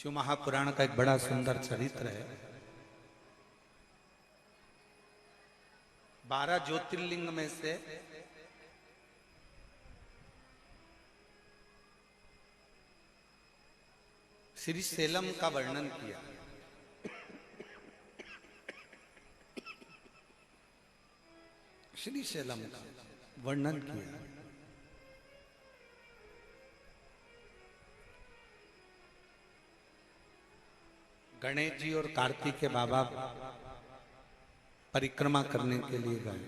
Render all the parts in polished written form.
शिव महापुराण का एक बड़ा सुंदर चरित्र है। 12 ज्योतिर्लिंग में से श्री सेलम का वर्णन किया। श्री सेलम का वर्णन किया। गणेश जी और कार्तिकेय बाबा परिक्रमा करने के लिए गए।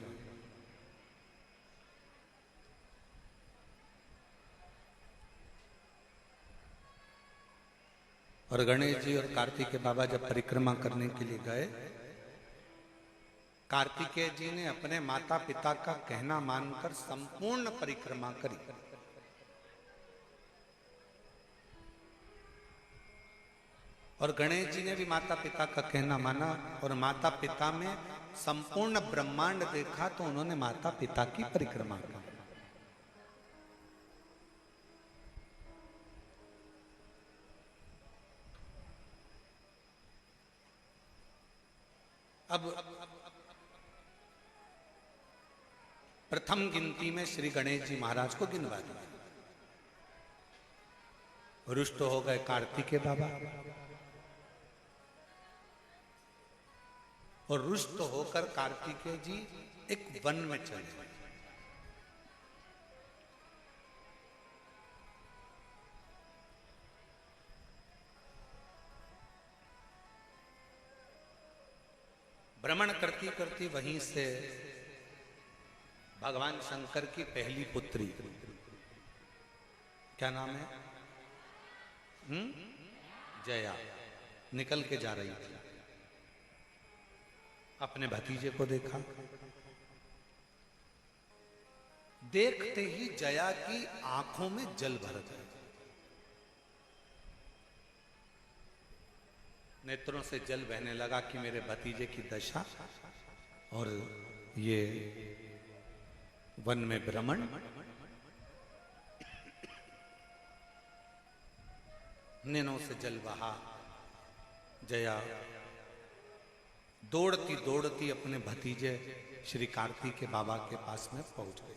और गणेश जी और कार्तिकेय बाबा जब परिक्रमा करने के लिए गए, कार्तिकेय जी ने अपने माता पिता का कहना मानकर संपूर्ण परिक्रमा करी। और गणेश जी ने भी माता पिता का कहना माना और माता पिता में संपूर्ण ब्रह्मांड देखा तो उन्होंने माता पिता की परिक्रमा की। अब प्रथम गिनती में श्री गणेश जी महाराज को गिनवा दिया। रुष्ट हो गए कार्तिकेय बाबा और रुष्ट होकर कार्तिकेय जी एक वन में चले गए। भ्रमण करती करती वहीं से भगवान शंकर की पहली पुत्री, क्या नाम है, जया, निकल के जा रही थी। अपने भतीजे को देखा। देखते ही जया की आंखों में जल भर गया। नेत्रों से जल बहने लगा कि मेरे भतीजे की दशा और ये वन में भ्रमण। नैनों से जल बहा। जया दौड़ती दौड़ती अपने भतीजे श्री कार्तिकेय बाबा के पास में पहुंच गई।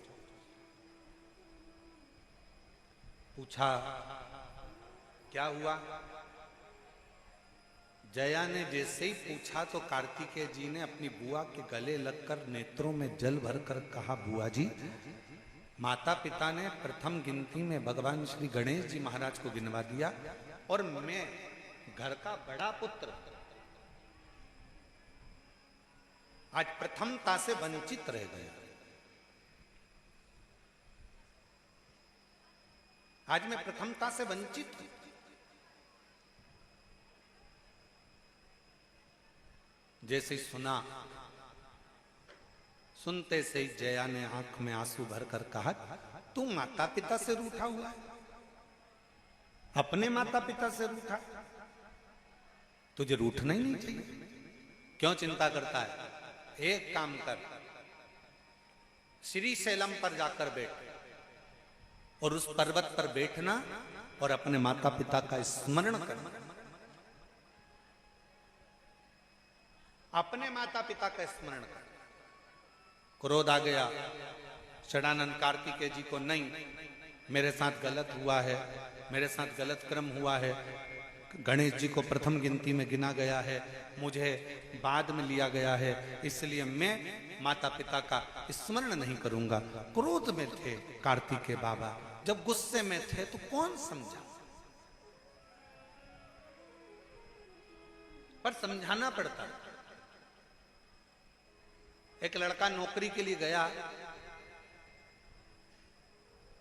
पूछा क्या हुआ। जया ने जैसे ही पूछा तो कार्तिकेय जी ने अपनी बुआ के गले लगकर नेत्रों में जल भरकर कहा, बुआ जी, माता पिता ने प्रथम गिनती में भगवान श्री गणेश जी महाराज को गिनवा दिया और मैं घर का बड़ा पुत्र आज प्रथमता से वंचित रह गया। आज मैं प्रथमता से वंचित हूं। जैसे ही सुना, सुनते से ही जया ने आंख में आंसू भरकर कहा, तू माता पिता से रूठा हुआ है, अपने माता पिता से रूठा, तुझे रूठना ही नहीं चाहिए। क्यों चिंता करता है? एक काम कर, श्री सेलम पर जाकर बैठ और उस पर्वत पर बैठना और अपने माता पिता का स्मरण करना। अपने माता पिता का स्मरण कर। क्रोध आ गया षडानंद कार्तिकेय जी को, नहीं, मेरे साथ गलत हुआ है, मेरे साथ गलत क्रम हुआ है। गणेश जी को प्रथम गिनती में गिना गया है, मुझे बाद में लिया गया है, इसलिए मैं माता पिता का स्मरण नहीं करूंगा। क्रोध में थे कार्तिकेय बाबा, जब गुस्से में थे तो कौन समझा, पर समझाना पड़ता। एक लड़का नौकरी के लिए गया,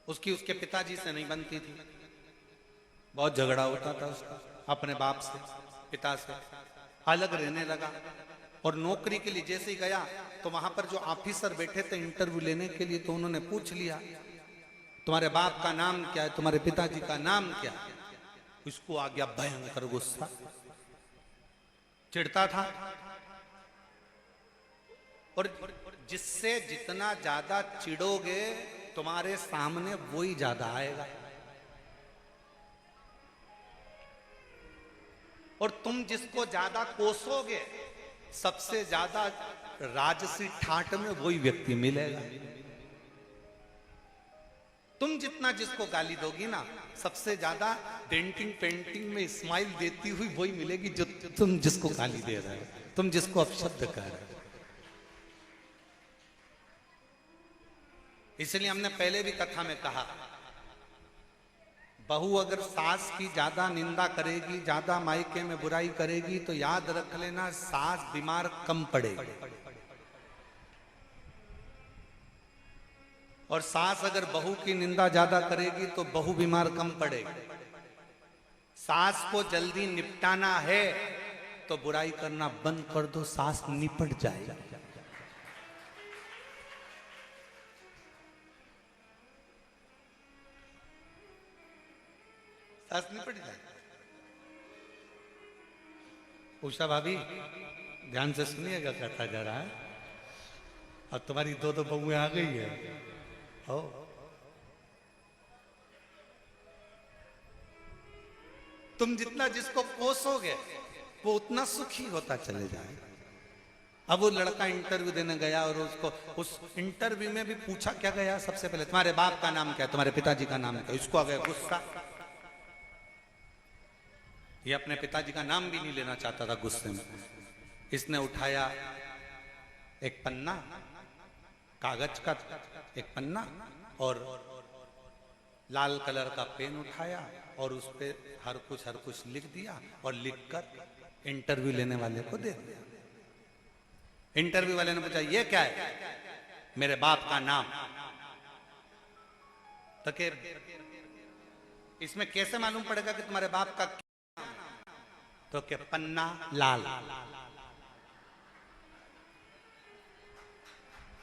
उसकी उसके पिताजी से नहीं बनती थी, बहुत झगड़ा होता था उसका अपने बाप से, पिता से, अलग रहने लगा। और नौकरी के लिए जैसे ही गया तो वहां पर जो ऑफिसर बैठे थे इंटरव्यू लेने के लिए, तो उन्होंने पूछ लिया, तुम्हारे बाप का नाम क्या है, तुम्हारे पिताजी का नाम क्या है। उसको आ गया भयंकर गुस्सा, चिढ़ता था। और जिससे जितना ज्यादा चिढ़ोगे तुम्हारे सामने वो ही ज्यादा आएगा। और तुम जिसको ज्यादा कोसोगे सबसे ज्यादा राजसी ठाट में वही व्यक्ति मिलेगा। तुम जितना जिसको गाली दोगी ना, सबसे ज्यादा डेंटिंग पेंटिंग में स्माइल देती हुई वही मिलेगी जो तुम जिसको गाली दे रहे हो, तुम जिसको अपशब्द कह रहे हो। इसलिए हमने पहले भी कथा में कहा, बहू अगर सास की ज्यादा निंदा करेगी, ज्यादा मायके में बुराई करेगी, तो याद रख लेना सास बीमार कम पड़ेगी। और सास अगर बहू की निंदा ज्यादा करेगी तो बहू बीमार कम पड़ेगी। सास को जल्दी निपटाना है तो बुराई करना बंद कर दो, सास निपट जाएगा। सास निपट जाए। उषा भाभी ध्यान से सुनिएगा कथा जरा। अब तुम्हारी दो बहुएं आ गई है। हो तुम जितना जिसको कोसोगे वो उतना सुखी होता चले जाएगा। अब वो लड़का इंटरव्यू देने गया और उसको उस इंटरव्यू में भी पूछा क्या गया, सबसे पहले तुम्हारे बाप का नाम क्या है, तुम्हारे पिताजी का नाम क्या है। इसको आ गया गुस्सा। ये अपने पिताजी का नाम भी नहीं लेना चाहता था गुस्से में। इसने उठाया एक पन्ना, कागज का एक पन्ना, और लाल कलर का पेन उठाया और उस पे हर कुछ लिख दिया और लिखकर इंटरव्यू लेने वाले को दे दिया। इंटरव्यू वाले ने पूछा ये क्या है, मेरे बाप का नाम। तो के इसमें कैसे मालूम पड़ेगा कि तुम्हारे बाप का क्या? तो के पन्ना लाल,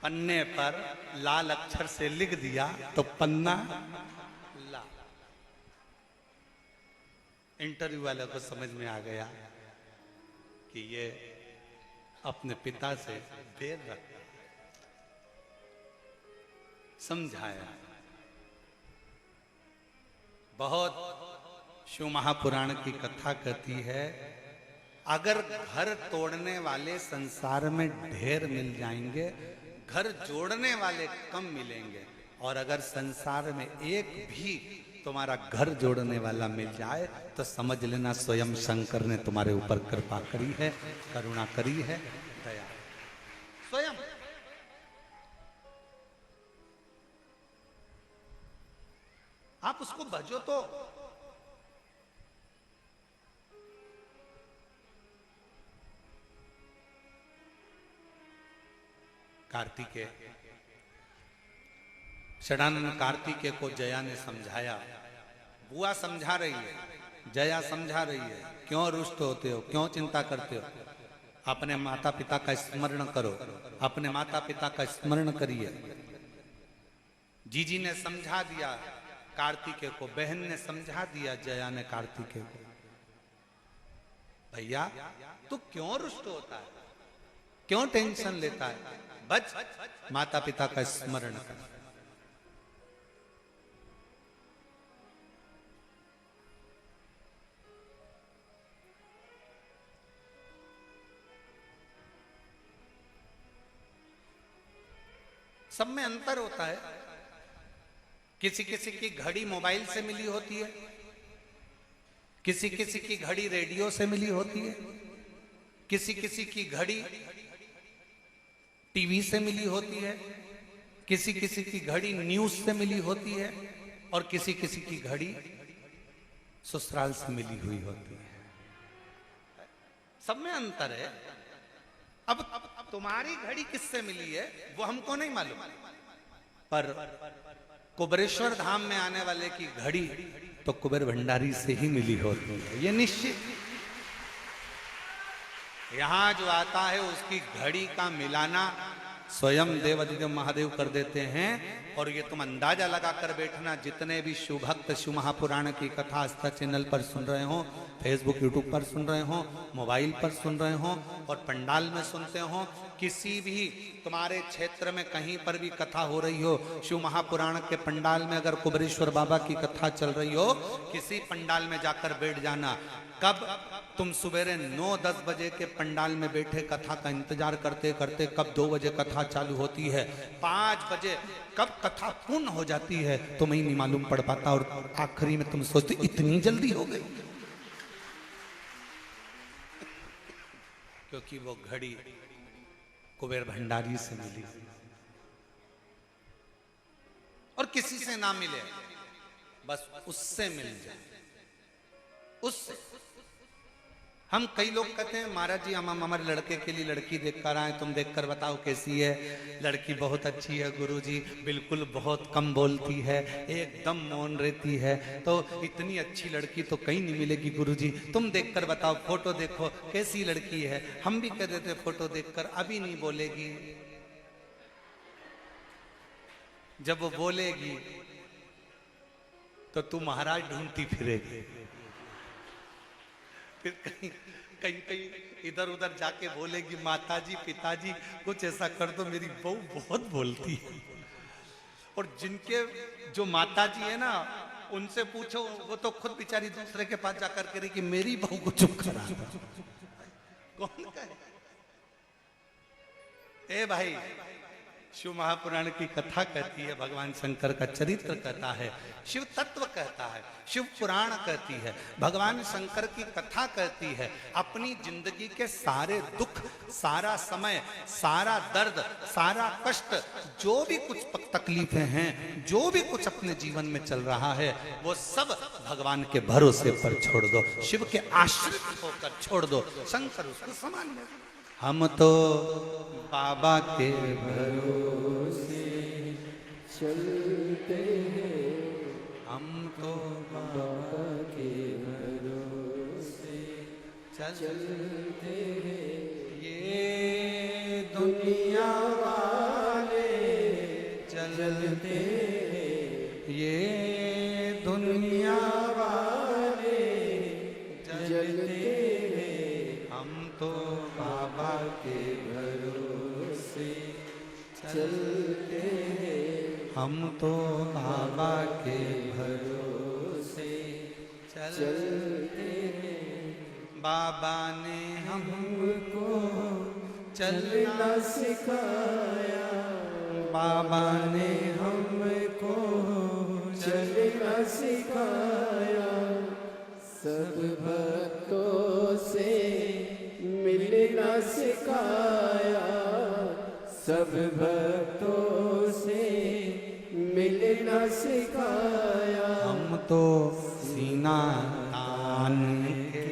पन्ने पर लाल अक्षर से लिख दिया तो पन्ना लाल। इंटरव्यू वाले को समझ में आ गया कि ये अपने पिता से बैर रखता है। समझाया। बहुत शिव महापुराण की कथा कहती है, अगर घर तोड़ने वाले संसार में ढेर मिल जाएंगे, घर जोड़ने वाले कम मिलेंगे। और अगर संसार में एक भी तुम्हारा घर जोड़ने वाला मिल जाए तो समझ लेना स्वयं शंकर ने तुम्हारे ऊपर कृपा करी है, करुणा करी है, दया स्वयं। आप उसको भजो तो। कार्तिकेय, षडानन कार्तिकेय को जया ने समझाया। बुआ समझा रही है, जया समझा रही है, क्यों रुष्ट होते हो, क्यों चिंता करते हो, अपने माता पिता का स्मरण करो, अपने माता पिता का स्मरण करिए। जीजी ने समझा दिया कार्तिकेय को, बहन ने समझा दिया जया ने कार्तिकेय को, भैया तू क्यों रुष्ट होता है, क्यों टेंशन लेता है, बच माता पिता का स्मरण कर। सब में अंतर होता है। किसी किसी की घड़ी मोबाइल से मिली होती है, किसी किसी की घड़ी रेडियो से मिली होती है, किसी किसी की घड़ी टीवी से मिली होती है, किसी किसी की घड़ी न्यूज से मिली होती है, और किसी किसी की घड़ी ससुराल से मिली हुई होती है। सब में अंतर है। अब तुम्हारी घड़ी किससे मिली है वो हमको नहीं मालूम, पर कुबेरेश्वर धाम में आने वाले की घड़ी तो कुबेर भंडारी से ही मिली होती है, ये निश्चित। यहां जो आता है उसकी घड़ी का मिलाना स्वयं देवाधिदेव महादेव कर देते हैं। और ये तुम अंदाजा लगा कर बैठना, जितने भी शिव भक्त शिव महापुराण की कथा आस्था चैनल पर सुन रहे हो, फेसबुक यूट्यूब पर सुन रहे हो, मोबाइल पर सुन रहे हो और पंडाल में सुनते हो, किसी भी तुम्हारे क्षेत्र में कहीं पर भी कथा हो रही हो, शिव महापुराण के पंडाल में अगर कुबेरेश्वर बाबा की कथा चल रही हो, किसी पंडाल में जाकर बैठ जाना। कब तुम सवेरे 9-10 बजे के पंडाल में बैठे कथा का इंतजार करते करते कब 2 बजे कथा चालू होती है, 5 बजे कब कथा पूर्ण हो जाती है तुम्हें नहीं मालूम पड़ पाता, और आखिरी में तुम सोचते इतनी जल्दी हो गई, क्योंकि वो घड़ी कुबेर भंडारी से मिली और किसी से ना मिले, बस उससे मिल जाए, उससे। हम कई लोग कहते हैं महाराज जी हम हमारे लड़के के लिए लड़की देखकर आए, तुम देखकर बताओ कैसी है। लड़की बहुत अच्छी है गुरुजी, बिल्कुल बहुत कम बोलती है, एकदम मौन रहती है, तो इतनी अच्छी लड़की तो कहीं नहीं मिलेगी गुरुजी, तुम देखकर बताओ, फोटो देखो कैसी लड़की है। हम भी कह देते फोटो देखकर अभी नहीं बोलेगी, जब वो बोलेगी तो तू महाराज ढूंढती फिरेगी, फिर कहीं कहीं कहीं इधर उधर जाके बोलेगी माताजी पिताजी कुछ ऐसा कर दो, मेरी बहू बहुत बोलती है। और जिनके जो माताजी है ना उनसे पूछो, वो तो खुद बेचारी दूसरे के पास जाकर कह रही कि मेरी बहू को चुप करा। कौन कहे? ए भाई, शिव महापुराण की कथा कहती है, भगवान शंकर का चरित्र कहता है, शिव तत्व कहता है, शिव पुराण कहती है, भगवान शंकर की कथा कहती है। अपनी जिंदगी के सारे दुख, सारा समय, सारा दर्द, सारा कष्ट, जो भी कुछ तकलीफें हैं, जो भी कुछ अपने जीवन में चल रहा है, वो सब भगवान के भरोसे पर छोड़ दो, शिव के आश्रित होकर छोड़ दो, शंकर उसको संभाल ले। हम तो बाबा के भरोसे चलते हैं, हम तो बाबा के भरोसे चलते हैं, ये दुनिया वाले चलते हैं, ये दुनिया वाले चलते हैं, हम तो बाबा के भरोसे चलते हैं, हम तो बाबा के भरोसे चलते हैं। बाबा ने हमको चलना सिखाया, बाबा ने हमको चलना सिखाया, सब भक्तों से मिलना सिखाया, सब भक्तों से मिलना सिखाया। हम तो सीना तान के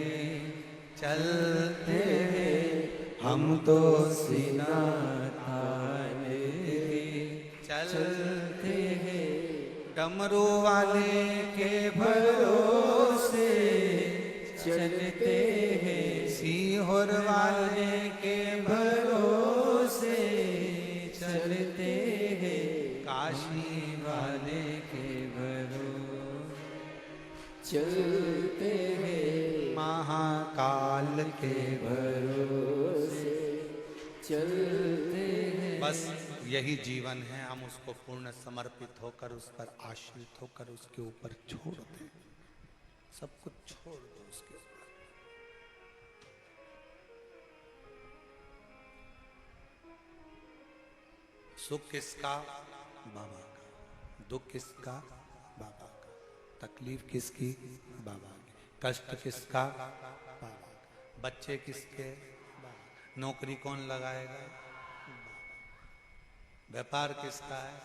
चलते हैं, हम तो सीना तान के चलते हैं, डमरू वाले के भरोसे चलते हैं, सीहोर वाले के भरोसे चलते हैं, काशी वाले के भरोसे चलते हैं, महाकाल के भरोसे चलते हैं। बस यही जीवन है, हम उसको पूर्ण समर्पित होकर, उस पर आश्रित होकर, उसके ऊपर छोड़ दें, सब कुछ छोड़ दो उसके ऊपर। सुख किसका? बाबा का। दुख किसका? बाबा का। तकलीफ किसकी? बाबा की। कष्ट किसका? बाबा का। बच्चे किसके? बाबा। नौकरी कौन लगाएगा? व्यापार किसका है?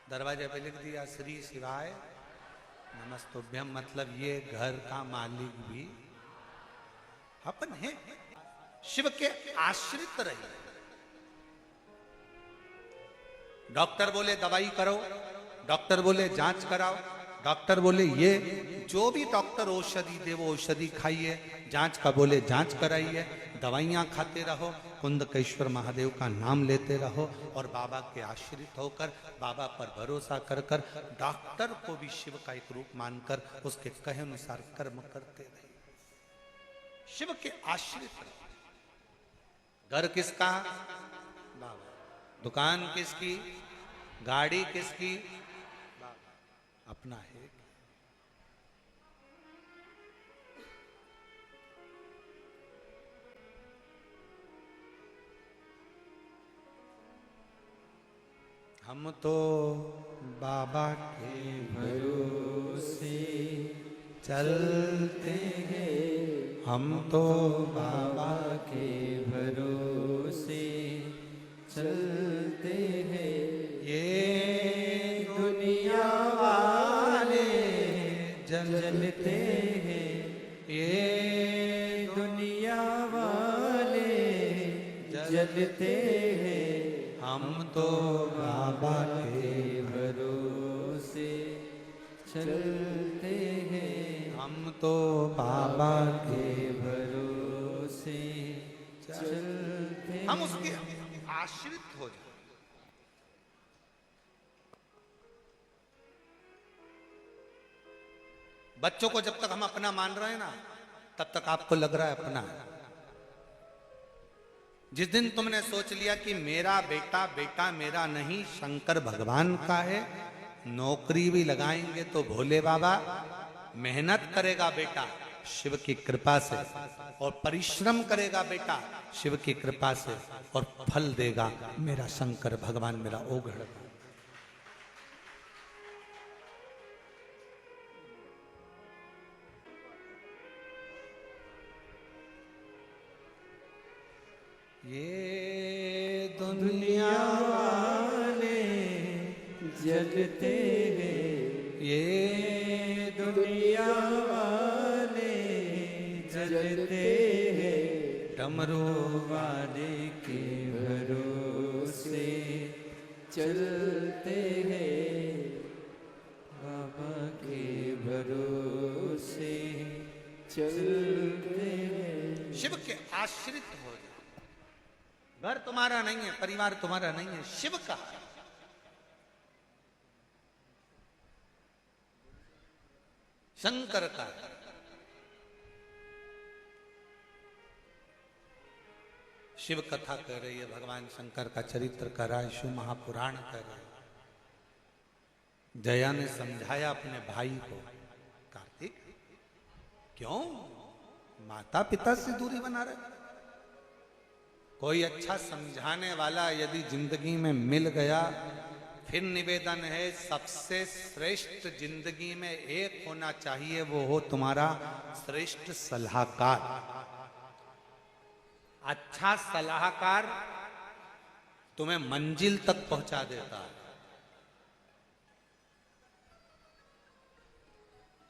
दरवाजे पे लिख दिया श्री शिवाय नमस्तुभ्यम, मतलब ये घर का मालिक भी अपन है। शिव के आश्रित रहिए। डॉक्टर बोले दवाई करो, डॉक्टर बोले जांच कराओ, डॉक्टर बोले ये जो भी डॉक्टर औषधि दे वो औषधि खाइए, जांच का बोले जांच कराइए, दवाइयाँ खाते रहो, कुंदकेश्वर महादेव का नाम लेते रहो और बाबा के आश्रित होकर, बाबा पर भरोसा कर कर, डॉक्टर को भी शिव का एक रूप मानकर उसके कहे अनुसार कर्म करते रहे। शिव के आश्रित रहो। घर किसका? बाबा। दुकान किसकी? गाड़ी किसकी? बाबा। अपना है। हम तो बाबा के भरोसे चलते हैं, हम तो बाबा के भरोसे चलते हैं। ये दुनिया वाले जलते हैं, ये दुनिया वाले जलते हैं। हम तो बाबा के भरोसे चलते हैं, हम तो बाबा के भरोसे चलते हैं। हम उसके आश्रित हो जाए। बच्चों को जब तक हम अपना मान रहे हैं ना, तब तक आपको लग रहा है अपना है। जिस दिन तुमने सोच लिया कि मेरा बेटा बेटा मेरा नहीं, शंकर भगवान का है, नौकरी भी लगाएंगे तो भोले बाबा, मेहनत करेगा बेटा शिव की कृपा से, और परिश्रम करेगा बेटा शिव की कृपा से, और फल देगा मेरा शंकर भगवान, मेरा ओघड़। ये दुनिया वाले जलते हैं, ये दुनिया वाले जलते हैं। डमरू वाले के भरोसे चलते हैं, बाबा के भरोसे चलते हैं। शिव के आश्रित हो। घर तुम्हारा नहीं है, परिवार तुम्हारा नहीं है, शिव का है। शंकर का है। शिव कथा कह रही है, भगवान शंकर का चरित्र कर रहा है, शिव महापुराण कर रहा है। जया ने समझाया अपने भाई को, कार्तिक क्यों माता पिता से दूरी बना रहे? कोई अच्छा समझाने वाला यदि जिंदगी में मिल गया, फिर निवेदन है सबसे श्रेष्ठ जिंदगी में एक होना चाहिए, वो हो तुम्हारा श्रेष्ठ सलाहकार। अच्छा सलाहकार तुम्हें मंजिल तक पहुंचा देता है।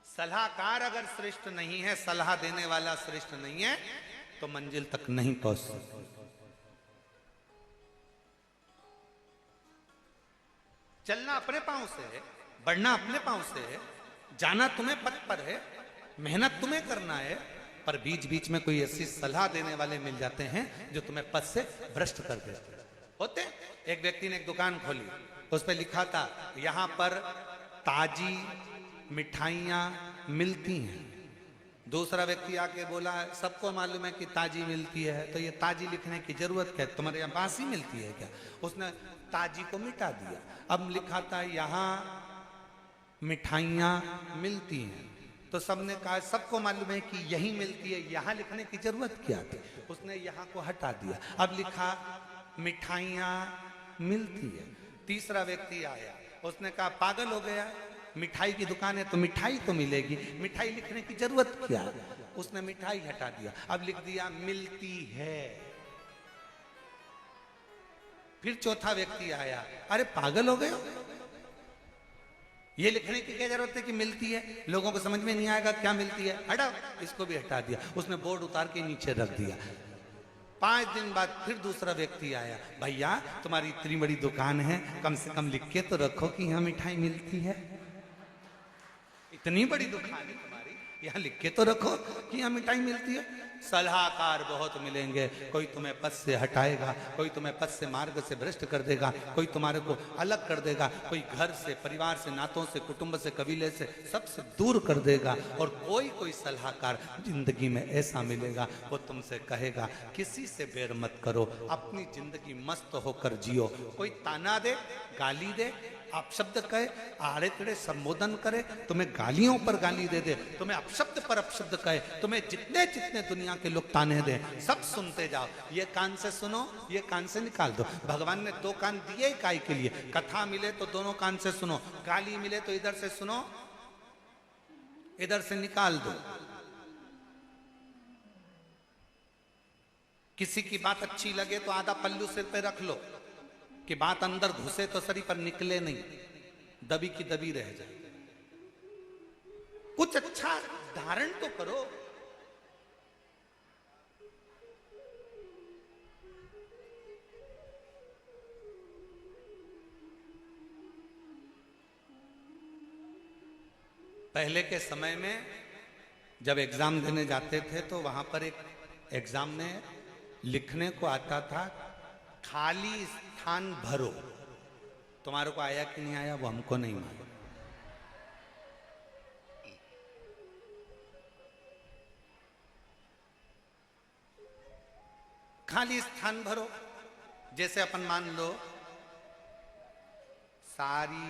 सलाहकार अगर श्रेष्ठ नहीं है, सलाह देने वाला श्रेष्ठ नहीं है, तो मंजिल तक नहीं पहुंच सकते। चलना अपने पांव से है, बढ़ना अपने पांव से है, जाना तुम्हें पथ पर है, मेहनत तुम्हें करना है, पर बीच बीच में कोई ऐसी सलाह देने वाले मिल जाते हैं जो तुम्हें पथ से भ्रष्ट कर देते होते। एक व्यक्ति ने एक दुकान खोली, उस पर लिखा था यहां पर ताजी मिठाइयां मिलती हैं। दूसरा व्यक्ति आके बोला सबको मालूम है कि ताजी मिलती है, तो ये ताजी लिखने की जरूरत क्या है, तुम्हारे यहाँ बासी मिलती है क्या? उसने ताजी को मिटा दिया। अब लिखा था यहाँ मिठाइयाँ मिलती हैं, तो सबने कहा सबको मालूम है कि यही मिलती है, यहाँ लिखने की जरूरत क्या थी? उसने यहाँ को हटा दिया। अब लिखा मिठाइयाँ मिलती है। तीसरा व्यक्ति आया, उसने कहा पागल हो गया, मिठाई की दुकान है तो मिठाई तो मिलेगी, मिठाई लिखने की जरूरत क्या है? उसने मिठाई हटा दिया। अब लिख दिया मिलती है। फिर चौथा व्यक्ति आया, अरे पागल हो गए, ये लिखने की क्या जरूरत है कि मिलती है, लोगों को समझ में नहीं आएगा क्या मिलती है, हटाओ, इसको भी हटा दिया। उसने बोर्ड उतार के नीचे रख दिया। 5 दिन बाद फिर दूसरा व्यक्ति आया, भैया तुम्हारी इतनी बड़ी दुकान है, कम से कम लिख के तो रखो कि यहाँ मिठाई मिलती है। इतनी बड़ी दुकान है तुम्हारी, यहाँ लिख के तो रखो कि यहाँ मिठाई मिलती है। सलाहकार बहुत मिलेंगे, कोई तुम्हें पद से हटाएगा, कोई तुम्हें पद से मार्ग से भ्रष्ट कर देगा, कोई तुम्हारे को अलग कर देगा, कोई घर से, परिवार से, नातों से, कुटुंब से, कबीले से, सबसे दूर कर देगा। और कोई सलाहकार जिंदगी में ऐसा मिलेगा, वो तुमसे कहेगा किसी से बैर मत करो, अपनी जिंदगी मस्त होकर जियो। कोई ताना दे, गाली दे, अपशब्द कहे, आड़े तेड़े संबोधन करे, तुम्हें गालियों पर गाली दे दे, तुम्हें अपशब्द पर अपशब्द कहे, तुम्हें जितने जितने दुनिया के लोग ताने दें, सब सुनते जाओ। ये कान से सुनो, ये कान से निकाल दो। भगवान ने दो कान दिए काय के लिए? कथा मिले तो दोनों कान से सुनो, गाली मिले तो इधर से सुनो, इधर से निकाल दो। किसी की बात अच्छी लगे तो आधा पल्लू सिर पे रख लो, कि बात अंदर घुसे तो शरीर पर निकले नहीं, दबी की दबी रह जाए। कुछ अच्छा धारण तो करो। पहले के समय में जब एग्जाम देने जाते थे तो वहां पर एक एग्जाम में लिखने को आता था, खाली स्थान भरो। तुम्हारे को आया कि नहीं आया वो हमको नहीं मालूम। खाली स्थान भरो। जैसे अपन मान लो सारी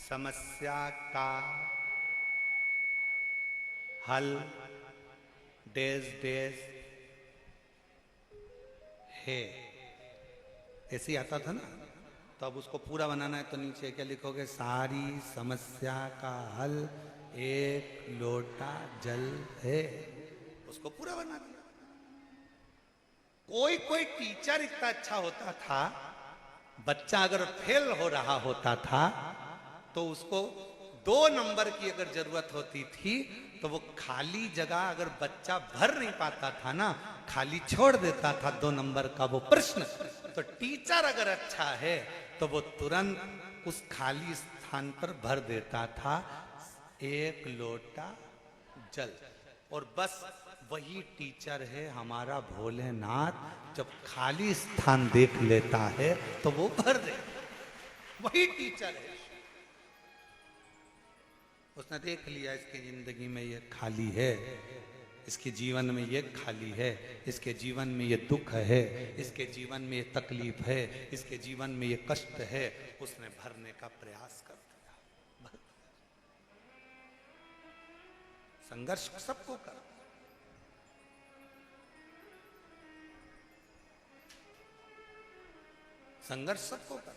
समस्या का हल डेज डेज है, ऐसे ही आता था ना। तो अब उसको पूरा बनाना है तो नीचे क्या लिखोगे? सारी समस्या का हल एक लोटा जल है। उसको पूरा बना दिया। कोई टीचर इतना अच्छा होता था, बच्चा अगर फेल हो रहा होता था तो उसको 2 नंबर की अगर जरूरत होती थी तो वो खाली जगह अगर बच्चा भर नहीं पाता था ना, खाली छोड़ देता था 2 नंबर का वो प्रश्न। तो टीचर अगर अच्छा है तो वो तुरंत उस खाली स्थान पर भर देता था एक लोटा जल। और बस वही टीचर है हमारा भोलेनाथ। जब खाली स्थान देख लेता है तो वो भर दे, वही टीचर है। उसने देख लिया इसकी जिंदगी में ये खाली है, इसके जीवन में ये खाली है, इसके जीवन में ये दुख है, इसके जीवन में ये तकलीफ है, इसके जीवन में ये कष्ट है। उसने भरने का प्रयास कर दिया। संघर्ष सबको कर, संघर्ष सबको कर।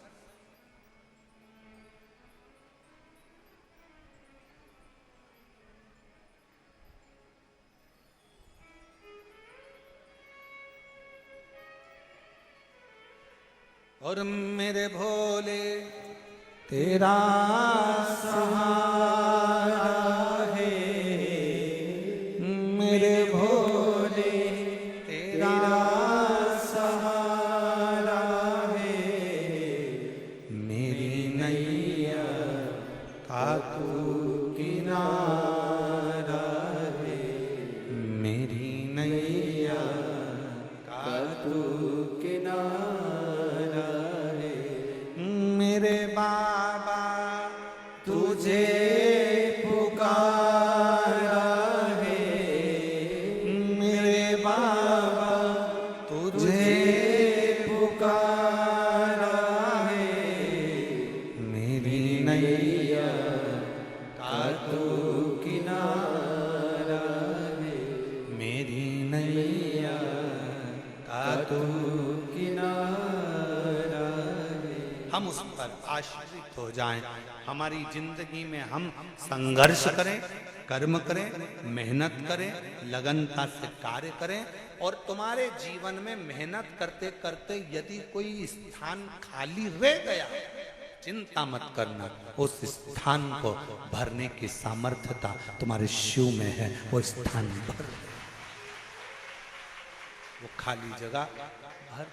और मेरे भोले तेरा सहारा है, मेरे भोले तेरा सहारा है, मेरी नैया का तू किनारा है, मेरी नैया का तू किनारा। मेरे बाबा तुझे पुकारा है, मेरे बाबा तुझे पुकारा है, मेरी नैया का तू किनारा है, मेरी नैया का तू किनारा। हम उस पर आश्रित हो जाएं। हमारी जिंदगी में हम संघर्ष करें, कर्म करें, मेहनत करें, लगनता से कार्य करें। और तुम्हारे जीवन में मेहनत करते करते यदि कोई स्थान खाली रह गया, चिंता मत करना, उस स्थान को भरने की सामर्थ्यता तुम्हारे शिव में है। वो स्थान भर, वो खाली जगह भर,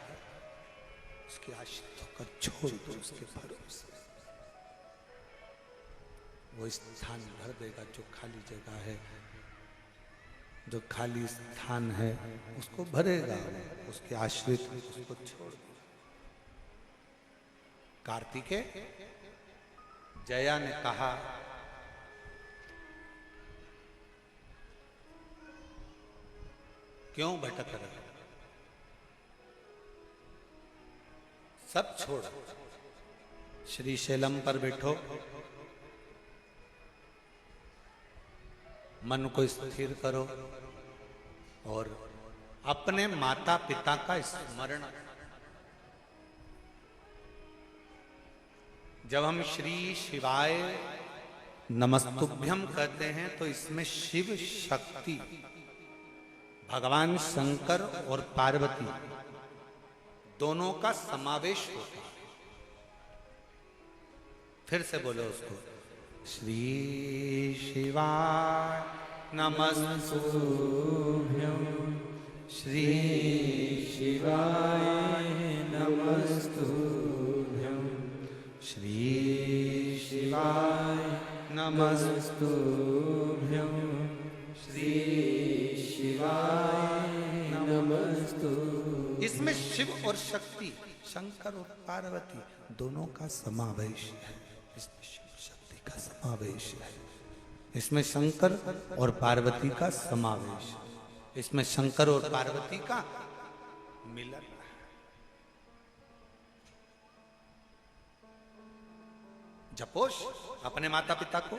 उसकी आश्रित होकर छोड़ दो उसके भरोसे। वो स्थान भर देगा जो खाली जगह है। जो खाली स्थान है उसको भरेगा, उसके आश्रित उसको छोड़ दो। कार्तिकेय, जया ने कहा क्यों भटक रहे, सब छोड़ श्री शैलम पर बैठो, मन को स्थिर करो और अपने माता पिता का स्मरण। जब हम श्री शिवाय नमस्तुभ्यम कहते हैं तो इसमें शिव शक्ति, भगवान शंकर और पार्वती दोनों का समावेश होता है। फिर से बोलो उसको, श्री शिवाय नमस्तुभ्यं, श्री शिवाय नमस्तुभ्यं, श्री शिवाय नमस्तुभ्यं, श्री शिवाय नमस्तुभ्यं। इसमें शिव और शक्ति, शंकर और पार्वती दोनों का समावेश है। इसमें शिव शक्ति का समावेश है, इसमें शंकर और पार्वती का समावेश, इसमें शंकर और पार्वती का मिलन है। जपोश अपने माता पिता को।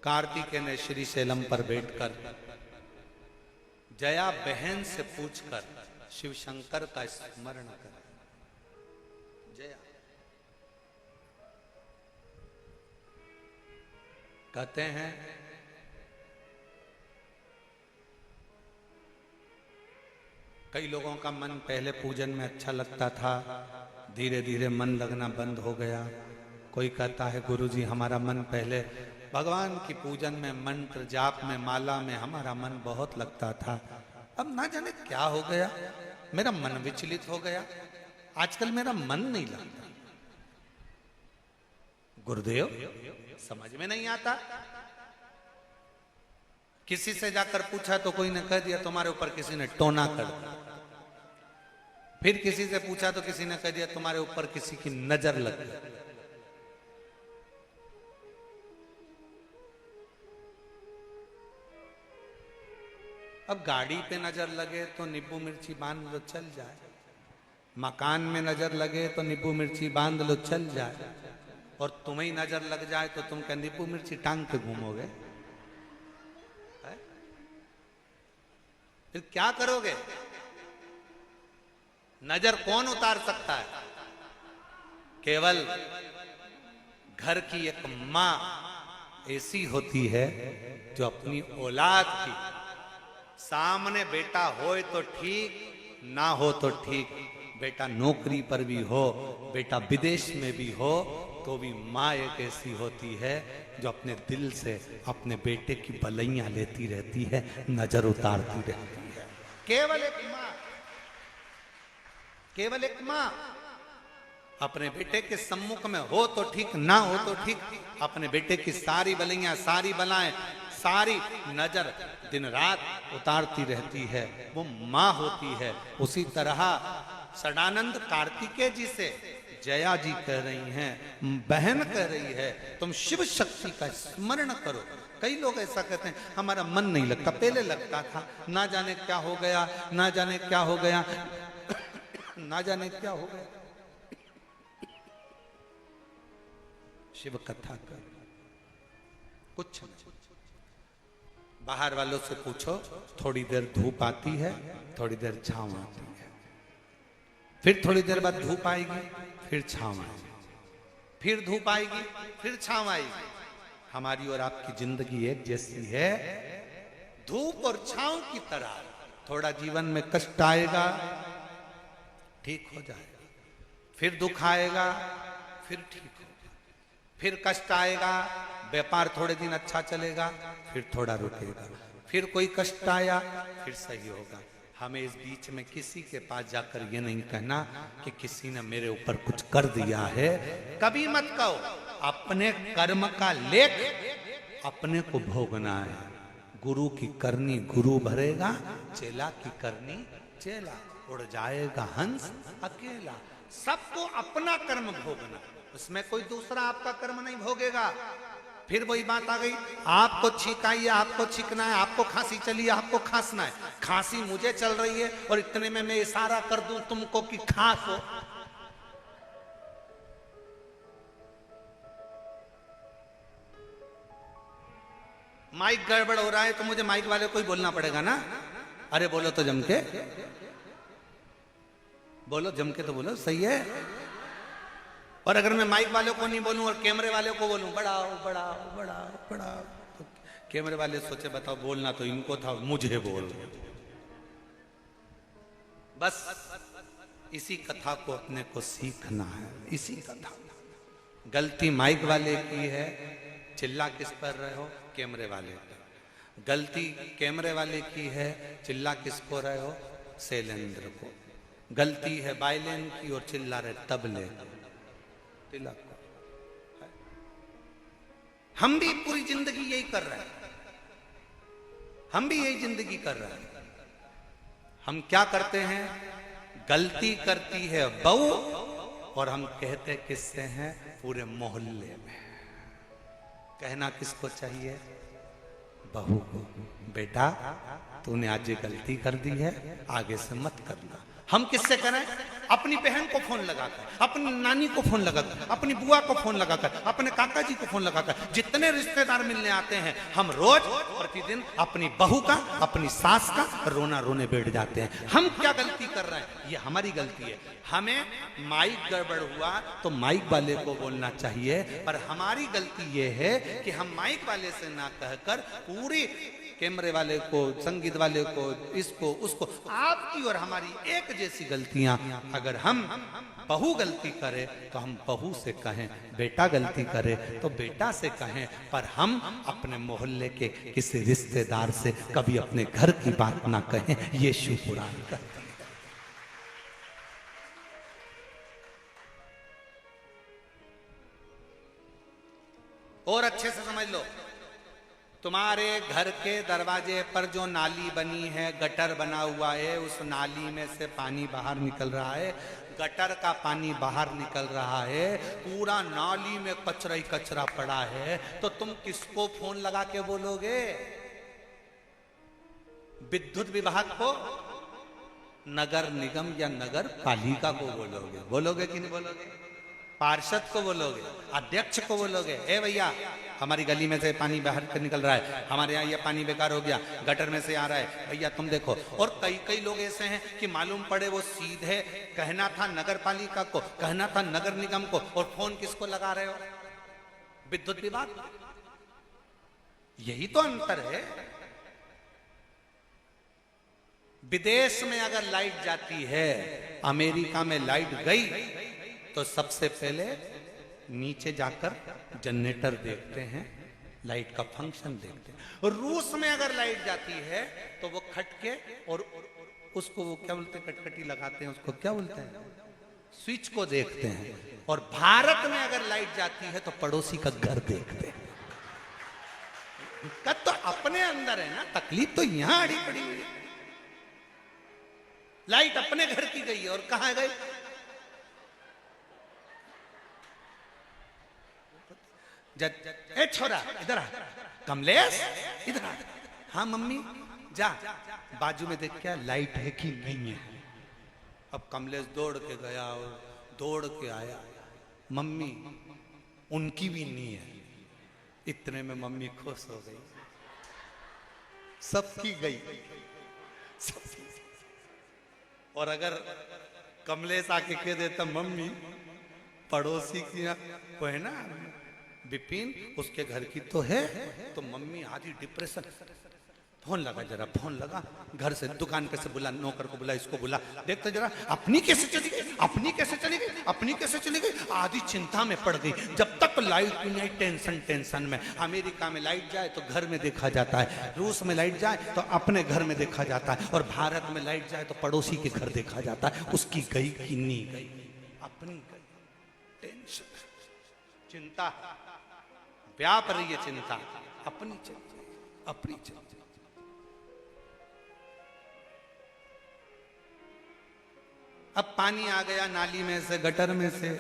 कार्तिकेय ने श्री शैलम पर बैठकर जया बहन से पूछकर शिव शंकर का स्मरण कर। जया कहते हैं कई लोगों का मन पहले पूजन में अच्छा लगता था, धीरे धीरे मन लगना बंद हो गया। कोई कहता है गुरुजी हमारा मन पहले भगवान की पूजन में, मंत्र जाप में, माला में हमारा मन बहुत लगता था, अब ना जाने क्या हो गया, मेरा मन विचलित हो गया, आजकल मेरा मन नहीं लगता। गुरुदेव समझ में नहीं आता। किसी से जाकर पूछा तो कोई ने कह दिया तुम्हारे ऊपर किसी ने टोना कर दिया। फिर किसी से पूछा तो किसी ने कह दिया तुम्हारे ऊपर किसी की नजर लग गई। अब गाड़ी पे नजर लगे तो नींबू मिर्ची बांध लो चल जाए, मकान में नजर लगे तो नींबू मिर्ची बांध लो चल जाए, और तुम्हें नजर लग जाए तो तुम क्या नींबू मिर्ची टांग के घूमोगे? फिर क्या करोगे? नजर कौन उतार सकता है? केवल घर की एक मां ऐसी होती है जो अपनी औलाद की, सामने बेटा होए तो ठीक, ना हो तो ठीक, बेटा नौकरी पर भी हो, बेटा विदेश में भी हो, तो भी माँ एक ऐसी होती है जो अपने दिल से अपने बेटे की भलाइयां लेती रहती है, नजर उतारती रहती है। केवल एक माँ, केवल एक माँ अपने बेटे के सम्मुख में हो तो ठीक, ना हो तो ठीक, अपने बेटे की सारी भलाइयां, सारी बलाएं, सारी नजर दिन रात उतारती रहती है, वो माँ होती है। उसी तरह सदानंद कार्तिकेय जी से जया जी कह रही हैं, बहन कह रही है तुम शिव शक्ति का स्मरण करो। कई लोग ऐसा कहते हैं हमारा मन नहीं लगता, पहले लगता था, ना जाने क्या हो गया, ना जाने क्या हो गया, ना जाने क्या हो गया। शिव कथा कर कुछ नहीं। बाहर वालों से पूछो, थोड़ी देर धूप आती है, थोड़ी देर छांव आती है, फिर थोड़ी देर बाद धूप आएगी, फिर छांव आएगी, फिर धूप आएगी, फिर छांव आएगी। हमारी और आपकी जिंदगी एक जैसी है, धूप और छांव की तरह। थोड़ा जीवन में कष्ट आएगा, ठीक हो जाएगा, फिर दुख आएगा, फिर ठीक होगा, फिर कष्ट आएगा, व्यापार थोड़े दिन अच्छा चलेगा, फिर थोड़ा रुकेगा, फिर कोई कष्ट आया, फिर सही होगा। हमें इस बीच में किसी के पास जाकर ये नहीं कहना कि किसी ने मेरे ऊपर कुछ कर दिया है, कभी मत कहो। अपने कर्म का लेख अपने को भोगना है। गुरु की करनी गुरु भरेगा, चेला की करनी चेला, उड़ जाएगा हंस अकेला। सबको अपना कर्म भोगना, उसमें कोई दूसरा आपका कर्म नहीं भोगेगा। फिर वही बात आ गई, आपको छींक आई है, आपको छींकना है, आपको खांसी चली है, आपको खांसना है। खांसी मुझे चल रही है और इतने में मैं इशारा कर दूं तुमको कि खांसो, माइक गड़बड़ हो रहा है तो मुझे माइक वाले को ही बोलना पड़ेगा ना। अरे बोलो तो जम के बोलो, जम के तो बोलो, सही है। और अगर मैं माइक वाले को नहीं बोलूं और कैमरे वाले को बोलूं बढ़ाओ बढ़ाओ बढ़ाओ बढ़ाओ, तो कैमरे वाले सोचे बताओ बोलना तो इनको था, मुझे बोल। बस इसी कथा को अपने को सीखना है, इसी कथा। गलती माइक वाले की है, चिल्ला किस पर रहे हो, कैमरे वाले पर। गलती कैमरे वाले की है, चिल्ला किस को रहे हो, शैलेंद्र को। गलती है बाइलेन की और चिल्ला रहे तबले तिलक। हम भी पूरी जिंदगी यही कर रहे हैं, हम भी यही जिंदगी कर रहे हैं। हम क्या करते हैं, गलती करती है बहू और हम कहते किससे हैं, पूरे मोहल्ले में। कहना किसको चाहिए, बहू को, बेटा तूने आज ये गलती कर दी है, आगे से मत करना। हम किससे करें, अपनी बहन को फोन लगाकर, अपनी नानी को फोन लगाकर, अपनी बुआ को फोन लगाकर, अपने काका जी को फोन लगाकर, जितने रिश्तेदार मिलने आते हैं, हम रोज प्रतिदिन अपनी बहू का, अपनी सास का रोना रोने बैठ जाते हैं। हम क्या गलती कर रहे हैं, ये हमारी गलती है। हमें माइक गड़बड़ हुआ तो माइक वाले को बोलना चाहिए, पर हमारी गलती ये है कि हम माइक वाले से ना कहकर पूरी कैमरे वाले को, संगीत वाले को, इसको उसको, आपकी और हमारी एक जैसी गलतियां। अगर हम बहू गलती करे तो हम बहू से कहें, बेटा गलती करे तो बेटा से कहें, पर हम अपने मोहल्ले के किसी रिश्तेदार से कभी अपने घर की बात ना कहें। ये शिव पुराण का। और अच्छे से समझ लो, तुम्हारे घर के दरवाजे पर जो नाली बनी है, गटर बना हुआ है, उस नाली में से पानी बाहर निकल रहा है, गटर का पानी बाहर निकल रहा है, पूरा नाली में कचरा ही कचरा पड़ा है, तो तुम किसको फोन लगा के बोलोगे, विद्युत विभाग को, नगर निगम या नगर पालिका को बोलोगे? बोलोगे कि नहीं बोलोगे? पार्षद को बोलोगे, अध्यक्ष को बोलोगे, ए भैया हमारी गली में से पानी बाहर कर निकल रहा है, हमारे यहाँ ये पानी बेकार हो गया, गटर में से आ रहा है, भैया तुम देखो। और कई कई लोग ऐसे हैं कि मालूम पड़े वो सीधे कहना था नगर पालिका को, कहना था नगर निगम को, और फोन किसको लगा रहे हो, विद्युत विभाग। यही तो अंतर है। विदेश में अगर लाइट जाती है, अमेरिका में लाइट गई तो सबसे पहले नीचे जाकर जनरेटर देखते हैं, लाइट का फंक्शन देखते हैं। और रूस में अगर लाइट जाती है तो वो खटके और उसको वो क्या बोलते हैं, कटकटी लगाते हैं, उसको क्या बोलते हैं, स्विच को देखते हैं। और भारत में अगर लाइट जाती है तो पड़ोसी का घर देखते हैं। तो अपने अंदर है ना, तकलीफ तो यहां अड़ी पड़ी हुई है। लाइट अपने घर की गई है और कहां गई, ए छोरा इधर आ, कमलेश इधर आ। हाँ मम्मी, जा बाजू में देख क्या लाइट है कि नहीं है। अब कमलेश दौड़ के गया और दौड़ के आया, मम्मी उनकी भी नहीं है। इतने में मम्मी खुश हो गई, सबकी गई, सबकी। और अगर कमलेश आके कह देता मम्मी पड़ोसी की वो है ना विपिन, उसके घर की तो है, तो मम्मी आधी डिप्रेशन। फोन लगा, जरा फोन लगा, घर से दुकान पे से बुला, नौकर को बुला, इसको बुला, देखते जरा अपनी कैसे चली गई, अपनी कैसे चली गई, अपनी कैसे चली गई। आधी चिंता में पड़ गई। जब तक लाइट नहीं आई टेंशन टेंशन में। अमेरिका में लाइट जाए तो घर में देखा जाता है, रूस में लाइट जाए तो अपने घर में देखा जाता है, और भारत में लाइट जाए तो पड़ोसी के घर देखा जाता है। उसकी गई कि नहीं गई, अपनी गई। टेंशन, चिंता व्याप रही है, चिंता अपनी चिंता, अपनी चिंता। अब पानी आ गया नाली में से, गटर में से,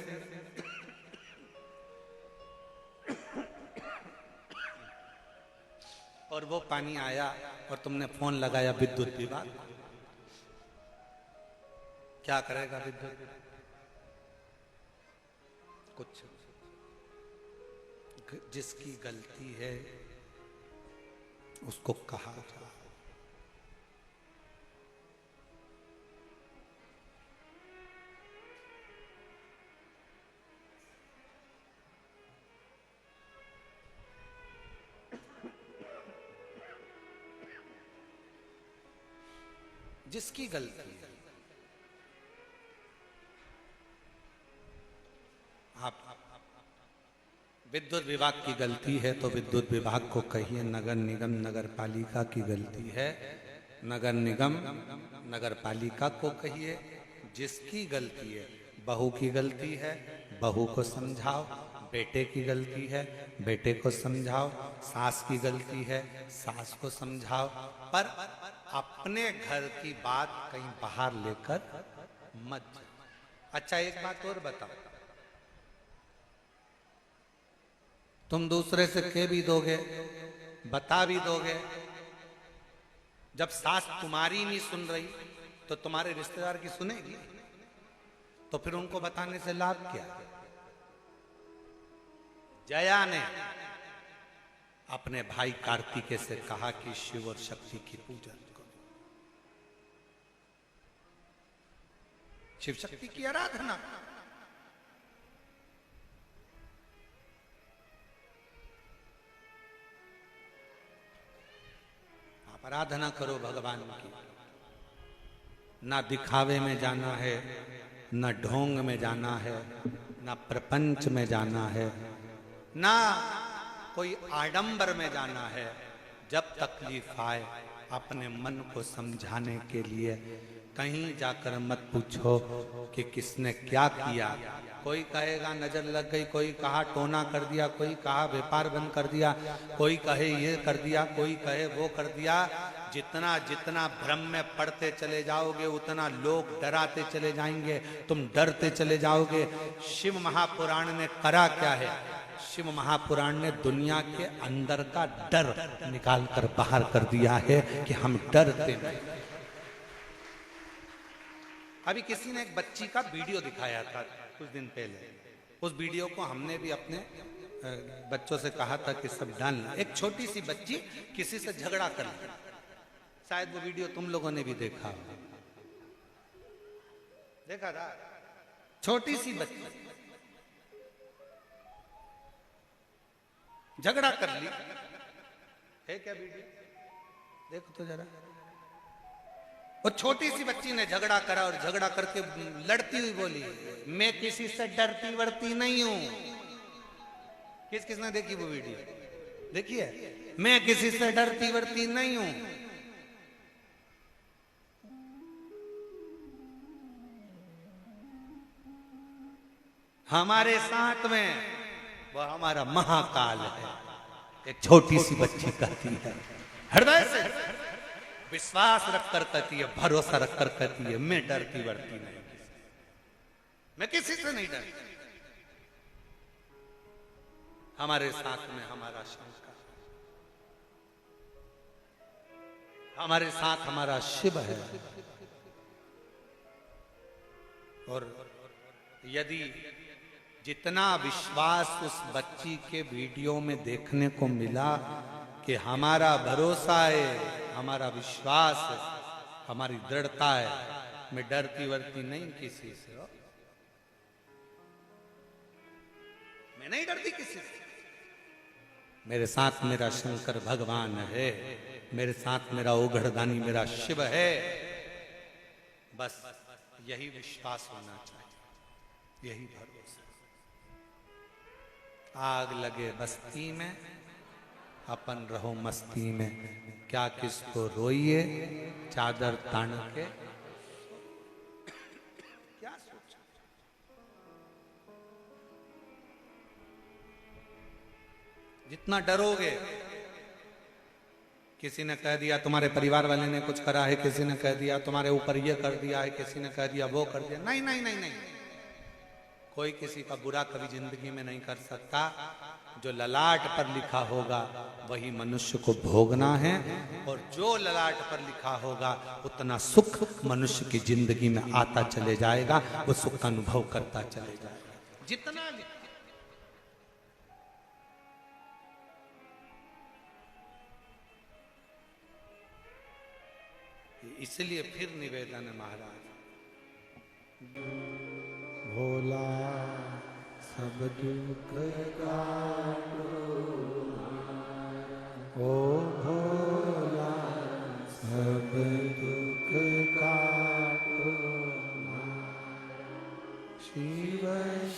और वो पानी आया और तुमने फोन लगाया विद्युत विभाग, क्या करेगा विद्युत? कुछ। जिसकी गलती है उसको कहा जाए। जिसकी गलती है, आप विद्युत विभाग की गलती है तो विद्युत विभाग को कहिए, नगर निगम नगर पालिका की गलती है, नगर निगम नगर पालिका को कहिए। जिसकी गलती है, बहू की गलती है, बहू को समझाओ, बेटे की गलती है, बेटे को समझाओ, सास की गलती है, सास को समझाओ, पर अपने घर की बात कहीं बाहर लेकर मत जाओ। अच्छा एक बात और बताओ, तुम दूसरे से कह भी दोगे, बता भी दोगे, जब सास तुम्हारी नहीं सुन रही तो तुम्हारे रिश्तेदार की सुनेगी? तो फिर उनको बताने से लाभ क्या? जया ने अपने भाई कार्तिकेय से कहा कि शिव और शक्ति की पूजा करो, शिव शक्ति की आराधना। आप आराधना करो भगवान की। ना दिखावे में जाना है, ना ढोंग में जाना है, ना प्रपंच में जाना है, ना कोई आडंबर में जाना है। जब तकलीफ आए अपने मन को समझाने के लिए कहीं जाकर मत पूछो कि किसने क्या किया। कोई कहेगा नजर लग गई, कोई कहा टोना कर दिया, कोई कहा व्यापार बंद कर दिया, कोई कहे ये कर दिया, कोई कहे वो कर दिया। जितना जितना भ्रम में पड़ते चले जाओगे उतना लोग डराते चले जाएंगे, तुम डरते चले जाओगे। शिव महापुराण ने करा क्या है? शिव महापुराण ने दुनिया के अंदर का डर निकाल कर बाहर कर दिया है कि हम डरते नहीं। अभी किसी ने एक बच्ची का वीडियो दिखाया था कुछ दिन पहले, उस वीडियो को हमने भी अपने बच्चों से कहा था कि सब डालना। एक छोटी सी बच्ची किसी से झगड़ा कर ली, शायद वो वीडियो तुम लोगों ने भी देखा था। छोटी सी बच्ची झगड़ा कर ली, है क्या वीडियो? देखो तो जरा। वो छोटी सी बच्ची ने झगड़ा करा और झगड़ा करके लड़ती हुई बोली, मैं किसी से डरती वरती नहीं हूं। किसने देखी वो वीडियो? देखिए, मैं किसी से डरती वरती नहीं हूं। हमारे साथ में वो हमारा महाकाल है। एक छोटी सी बच्ची कहती है, हृदय से विश्वास रखकर कहती है, भरोसा रखकर कहती है, मैं डरती वरती नहीं, मैं किसी से नहीं डरती। हमारे साथ में हमारा शंकर, हमारे साथ हमारा शिव है। और यदि जितना विश्वास उस बच्ची के वीडियो में देखने को मिला कि हमारा भरोसा है, हमारा विश्वास है, हमारी दृढ़ता है, मैं डरती वरती नहीं किसी से, मैं नहीं डरती किसी से। मेरे साथ मेरा शंकर भगवान है, मेरे साथ मेरा ओघड़दानी मेरा शिव है। बस यही विश्वास होना चाहिए, यही भरोसा। आग लगे बस्ती में, अपन रहो मस्ती में, क्या किसको रोइए चादर तान के, क्या सोचा? जितना डरोगे किसी ने कह दिया तुम्हारे परिवार वाले ने कुछ करा है, किसी ने कह दिया तुम्हारे ऊपर ये कर दिया है, किसी ने कह दिया वो कर दिया। नहीं नहीं नहीं नहीं, कोई किसी का बुरा कभी जिंदगी में नहीं कर सकता। जो ललाट पर लिखा होगा वही मनुष्य को भोगना है, और जो ललाट पर लिखा होगा उतना सुख मनुष्य की जिंदगी में आता चले जाएगा, वो सुख का अनुभव करता चले जाएगा जितना। इसलिए फिर निवेदन है महाराज, भोला सब दुख काटो, ओ भोला सब दुख काटो, शिव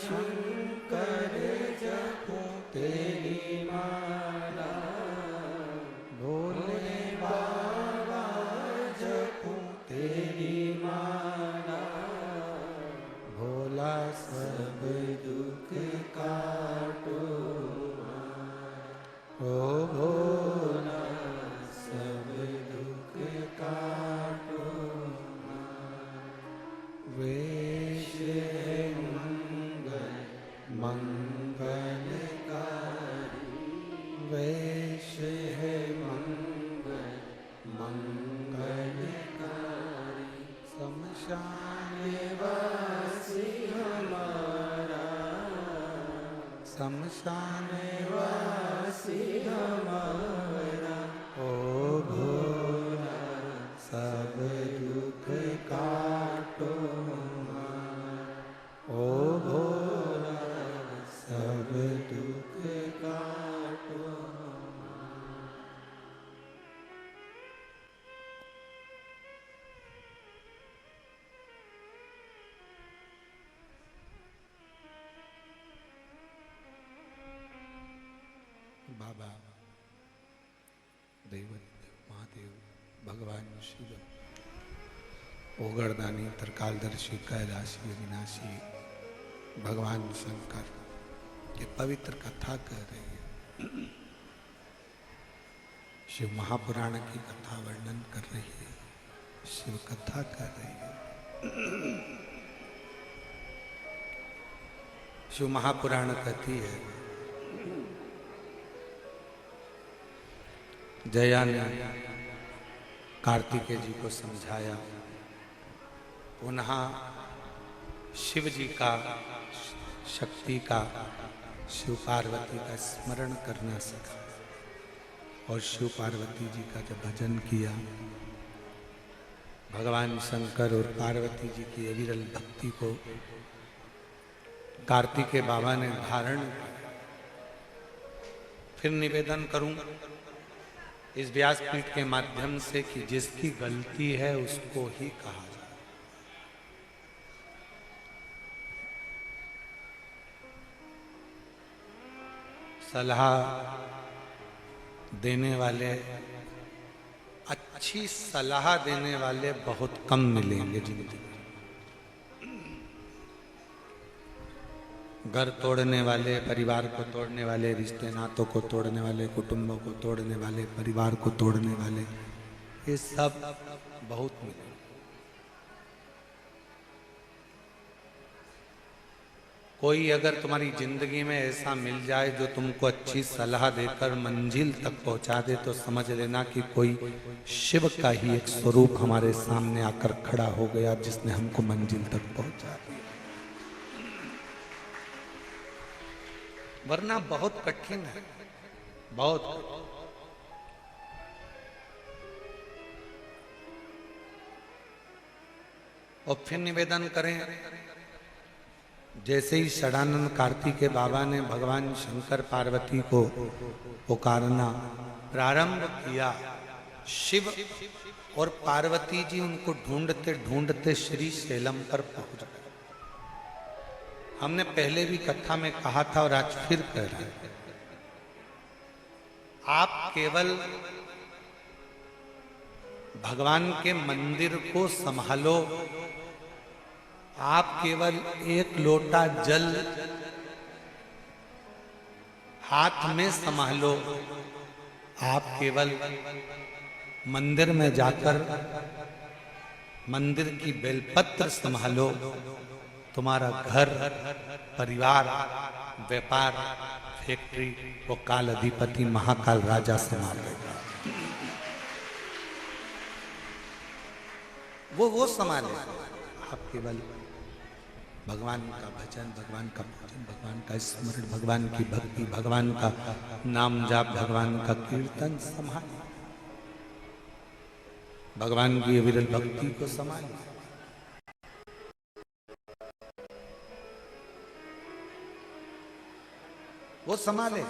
शंकर जपो तेरी माला, भोले बाबा जपो तेरी माला, भोला सब दुख काटो, ओ भोला सब दुख काटो, वेश है मंगल मंगलकारी, वेश है मंगल मंगलकारी, शमशान वासी हमारा, शमशान वासी हमारा, ओ भोला सब दुख काटो, ओ भोला सब दुख काटो। बाबा देवत महादेव भगवान शिव ओगरदानी त्रिकालदर्शी कैलाशी अविनाशी भगवान शंकर ये पवित्र कथा कह रही है। शिव महापुराण की कथा वर्णन कर रही है, शिव कथा कर रही है। शिव महापुराण कहती है, जया ने कार्तिकेय जी को समझाया, पुनः शिव जी का शक्ति का शिव पार्वती का स्मरण करना सीखा, और शिव पार्वती जी का जब भजन किया, भगवान शंकर और पार्वती जी की अविरल भक्ति को कार्तिकेय बाबा ने धारण किया। फिर निवेदन करूं इस व्यासपीठ के माध्यम से कि जिसकी गलती है उसको ही कहा जाए। सलाह देने वाले, अच्छी सलाह देने वाले बहुत कम मिलेंगे जिंदगी में। घर तोड़ने वाले, परिवार को तोड़ने वाले, रिश्ते नातों को तोड़ने वाले, कुटुंबों को तोड़ने वाले, परिवार को तोड़ने वाले, ये सब बहुत मिले। कोई अगर तुम्हारी जिंदगी में ऐसा मिल जाए जो तुमको अच्छी सलाह देकर मंजिल तक पहुंचा दे, तो समझ लेना कि कोई शिव का ही एक स्वरूप हमारे सामने आकर खड़ा हो गया जिसने हमको मंजिल तक पहुंचा दिया। वरना बहुत कठिन है, बहुत। और फिर निवेदन करें, जैसे ही षडानंद कार्तिकेय बाबा ने भगवान शंकर पार्वती को पुकारना प्रारंभ किया, शिव और पार्वती जी उनको ढूंढते ढूंढते श्री शैलम पर पहुंच गए। हमने पहले भी कथा में कहा था और आज फिर कह रहे हैं, आप केवल भगवान के मंदिर को संभालो, आप केवल एक लोटा जल हाथ में संभालो, आप केवल मंदिर में जाकर मंदिर की बेलपत्र संभालो, तुम्हारा घर, परिवार, व्यापार, फैक्ट्री वो काल अधिपति महाकाल राजा संभाल लेगा। वो संभाले। आप केवल भगवान का भजन, भगवान का पूजन, भगवान का स्मरण, भगवान की भक्ति, भगवान का नाम जाप, भगवान का कीर्तन संभाले, भगवान की विरल भक्ति को संभाले। वो संभाले।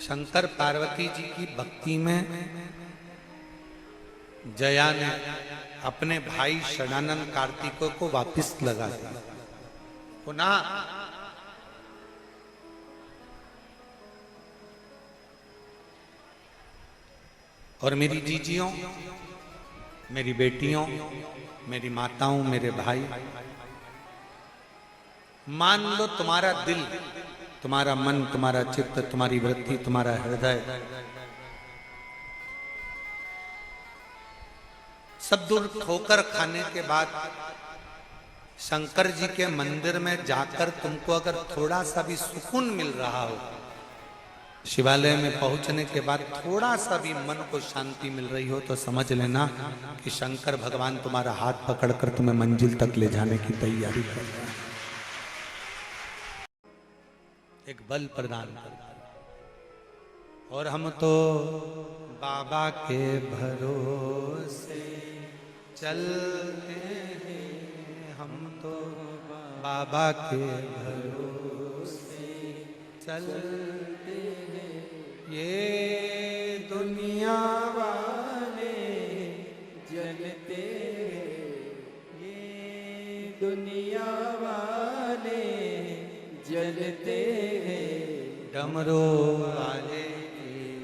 शंकर पार्वती जी की भक्ति में जया ने अपने भाई षडानंद कार्तिकों को वापस लगा दिया। पुनः और मेरी जीजियों, मेरी बेटियों, मेरी माताओं, मेरे भाई, मान लो तुम्हारा दिल, तुम्हारा मन, तुम्हारा चित्त, तुम्हारी वृत्ति, तुम्हारा हृदय सब दूर ठोकर खाने के बाद शंकर जी के मंदिर में जाकर तुमको अगर थोड़ा सा भी सुकून मिल रहा हो, शिवालय में पहुंचने के बाद थोड़ा सा भी मन को शांति मिल रही हो, तो समझ लेना कि शंकर भगवान तुम्हारा हाथ पकड़कर तुम्हें मंजिल तक ले जाने की तैयारी कर रहे हैं। एक बल प्रदान कर। और हम तो बाबा के भरोसे चलते हैं, हम तो बाबा के भरोसे चलते हैं, ये दुनिया वाले जलते हैं, ये दुनिया वाले जलते हैं, डमरू वाले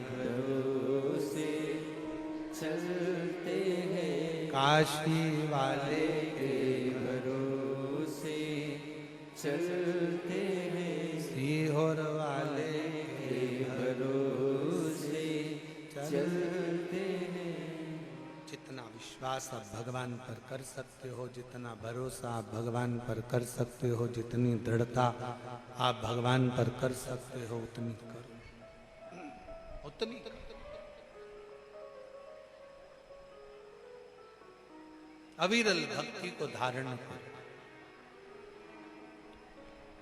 भरोसे चलते हैं, काशी वाले के भरोसे चलते हैं, सीहोर वाले के भरोसे चलते हैं। जितना विश्वास आप भगवान पर कर सकते हो, जितना भरोसा आप भगवान पर कर सकते हो, जितनी दृढ़ता आप भगवान पर कर सकते हो, उतनी करो, उतनी करो। अविरल भक्ति को धारण करो।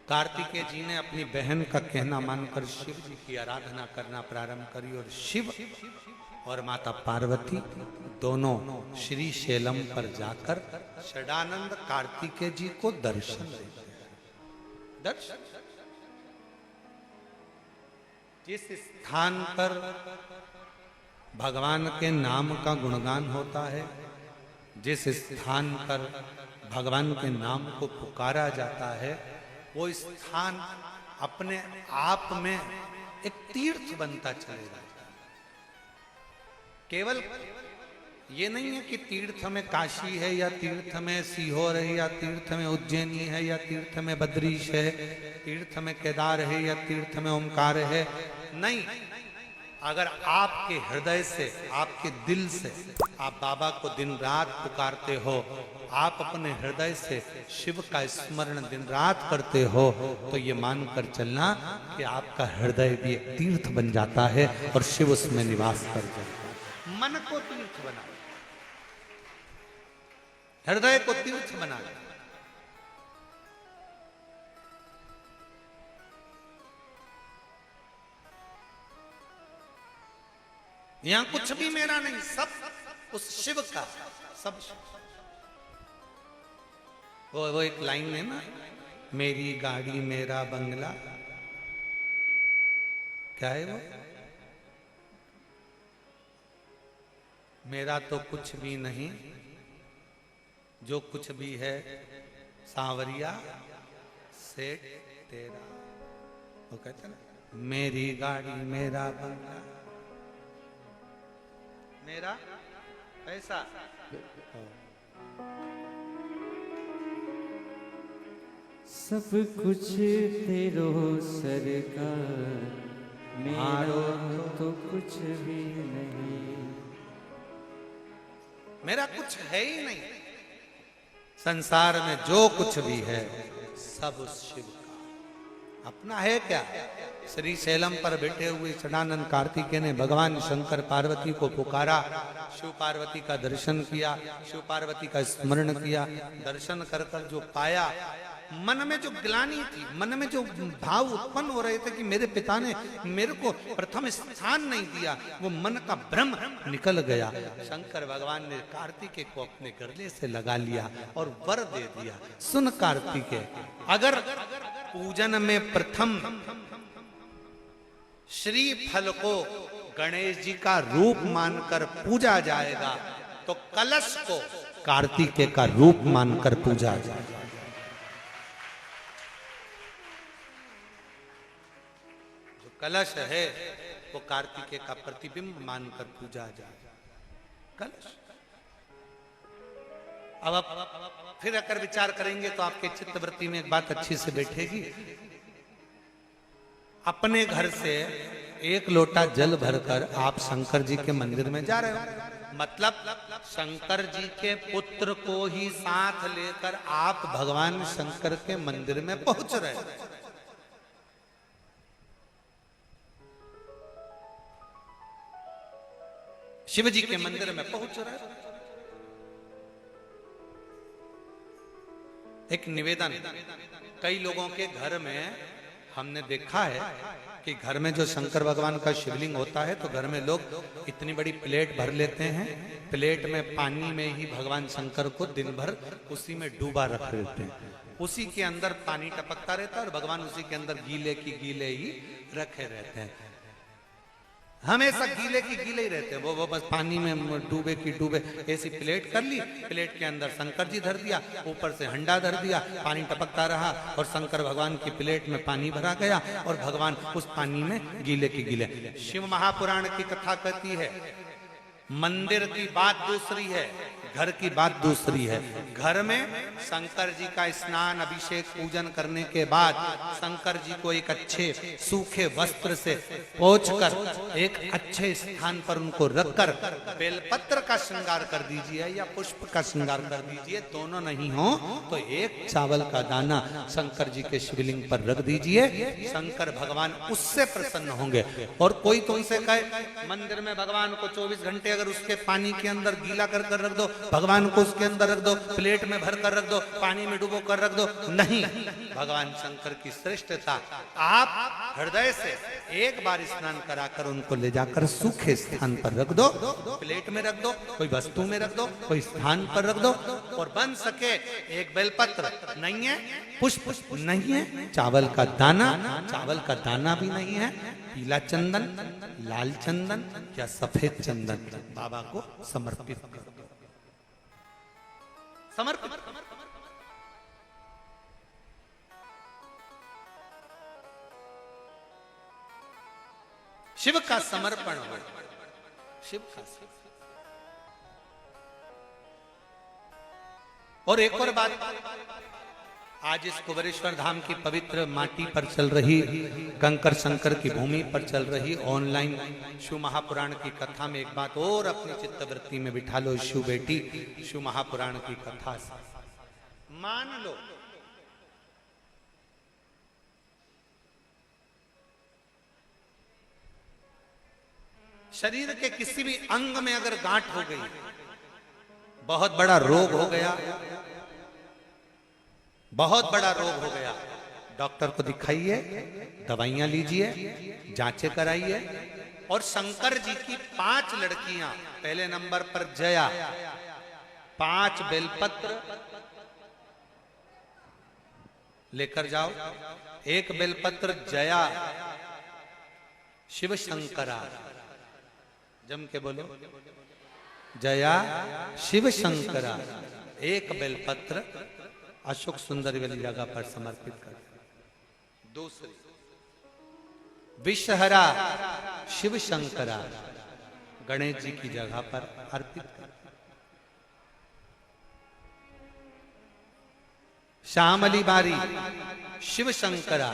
कार्तिकेय जी ने अपनी बहन का कहना मानकर शिव जी की आराधना करना प्रारंभ करी और शिव और माता पार्वती दोनों श्री शैलम पर जाकर षडानंद कार्तिकेय जी को दर्शन देते। जिस स्थान पर भगवान के नाम का गुणगान होता है, जिस स्थान पर भगवान के नाम को पुकारा जाता है, वो स्थान अपने आप में एक तीर्थ बनता चलेगा। केवल ये नहीं है कि तीर्थ में काशी है या तीर्थ में सीहोर है या तीर्थ में उज्जैनी है या तीर्थ में बद्रीश है, तीर्थ में केदार है या तीर्थ में ओमकार है। नहीं, अगर आपके हृदय से, आपके दिल से आप बाबा को दिन रात पुकारते हो, आप अपने हृदय से शिव का स्मरण दिन रात करते हो, तो ये मानकर चलना कि आपका हृदय भी एक तीर्थ बन जाता है और शिव उसमें निवास कर जाता है। मन को तीर्थ बना, हृदय को तीर्थ बना। यहां कुछ भी मेरा नहीं, सब उस शिव का, सब। वो एक लाइन है ना, मेरी गाड़ी मेरा बंगला, क्या है वो? मेरा तो कुछ भी नहीं, जो कुछ भी है सांवरिया सेठ तेरा। वो कहते ना, मेरी गाड़ी मेरा बंगला, मेरा पैसा, सब कुछ तेरो सरकार, मेरा तो कुछ भी नहीं। मेरा कुछ है ही नहीं। संसार में जो कुछ भी है सब उस शिव का। अपना है क्या? श्री शैलम पर बैठे हुए षडानंद कार्तिकेय ने भगवान शंकर पार्वती को पुकारा, शिव पार्वती का दर्शन किया, शिव पार्वती का स्मरण किया। दर्शन कर कर जो पाया, मन में जो ग्लानि थी, मन में जो भाव उत्पन्न हो रहे थे कि मेरे पिता ने मेरे को प्रथम स्थान नहीं दिया, वो मन का भ्रम निकल गया। शंकर भगवान ने कार्तिकेय को अपने गले से लगा लिया और वर दे दिया। सुन कार्तिकेय, अगर पूजन में प्रथम श्री फल को गणेश जी का रूप मानकर पूजा जाएगा तो कलश को कार्तिकेय का रूप मानकर पूजा जाएगा। जो कलश है वो कार्तिकेय का प्रतिबिंब मानकर पूजा जाएगा। कलश। अब आप फिर अगर विचार करेंगे तो आपके चित्तवृत्ति में एक बात अच्छी से बैठेगी। अपने घर से एक लोटा जल भरकर आप शंकर जी के मंदिर में जा रहे हो, मतलब शंकर जी के पुत्र को ही साथ लेकर आप भगवान शंकर के मंदिर में पहुंच रहे हो। शिव जी के मंदिर में पहुंच रहे हो। एक निवेदन, कई लोगों के घर में हमने देखा है कि घर में जो शंकर भगवान का शिवलिंग होता है तो घर में लोग इतनी बड़ी प्लेट भर लेते हैं, प्लेट में पानी में ही भगवान शंकर को दिन भर उसी में डूबा रख देते हैं। उसी के अंदर पानी टपकता रहता है और भगवान उसी के अंदर गीले की गीले ही रखे रहते हैं। हमेशा गीले की गीले ही रहते हैं, वो बस पानी में डूबे की डूबे। ऐसी प्लेट कर ली, प्लेट के अंदर शंकर जी धर दिया, ऊपर से हंडा धर दिया, पानी टपकता रहा और शंकर भगवान की प्लेट में पानी भरा गया और भगवान उस पानी में गीले की गीले। शिव महापुराण की कथा कहती है मंदिर की बात दूसरी है, घर की बात दूसरी है। घर में शंकर जी का स्नान अभिषेक पूजन करने के बाद शंकर जी को एक अच्छे सूखे वस्त्र से पोंछकर एक अच्छे स्थान पर उनको रखकर बेलपत्र का श्रृंगार कर दीजिए या पुष्प का श्रृंगार कर दीजिए। दोनों नहीं हो तो एक चावल का दाना शंकर जी के शिवलिंग पर रख दीजिए, शंकर भगवान उससे प्रसन्न होंगे। और कोई तुमसे कहे मंदिर में भगवान को 24 घंटे अगर उसके पानी के अंदर गीला कर कर रख दो, भगवान को उसके अंदर रख दो, प्लेट में भर कर रख दो, पानी में डुबो कर रख दो, नहीं। भगवान शंकर की श्रेष्ठता, आप हृदय से एक बार स्नान कराकर उनको ले जाकर सूखे स्थान पर रख दो, प्लेट में रख दो, कोई वस्तु में रख दो, कोई स्थान पर रख दो। और बन सके एक बेलपत्र नहीं है, पुष्प नहीं है, चावल का दाना भी नहीं है, पीला चंदन, लाल चंदन या सफेद चंदन बाबा को समर्पित कर दो। समर्पित शिव का समर्पण हो, शिव का। और एक और बात, आज इस कुबेरेश्वर धाम की पवित्र माटी पर चल रही, कंकर शंकर की भूमि पर चल रही ऑनलाइन शिव महापुराण की कथा में एक बात और अपनी चित्तवृत्ति में बिठा लो। शिव बेटी, शिव महापुराण की कथा से मान लो शरीर के किसी भी अंग में अगर गांठ हो गई, बहुत बड़ा रोग हो गया, बहुत बड़ा रोग हो गया, डॉक्टर को दिखाइए, दवाइयां लीजिए, जांचें कराइए। और शंकर जी की 5 लड़कियां, पहले नंबर पर जया, 5 बेलपत्र लेकर जाओ। एक बेलपत्र जया शिव शंकरा, जम के बोलो, जया शिव शंकरा। एक बेलपत्र अशोक सुंदरी वाली जगह पर समर्पित कर। दूसरी विषहरा शिव शंकरा, गणेश जी की जगह पर अर्पित कर। श्यामली बारी शिव शंकरा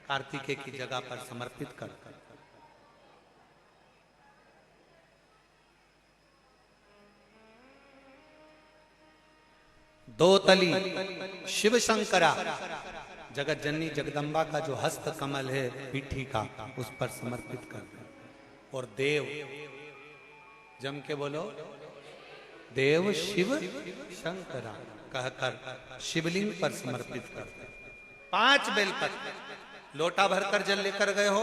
कार्तिकेय की जगह पर समर्पित कर। दो तली शिव शंकरा जगत जननी जगदम्बा का जो हस्त कमल है पीठी का, उस पर समर्पित कर। और देव, जम के बोलो, देव शिव शंकरा कहकर शिवलिंग पर समर्पित कर। 5 बेलपत्र लोटा भरकर जल लेकर गए हो,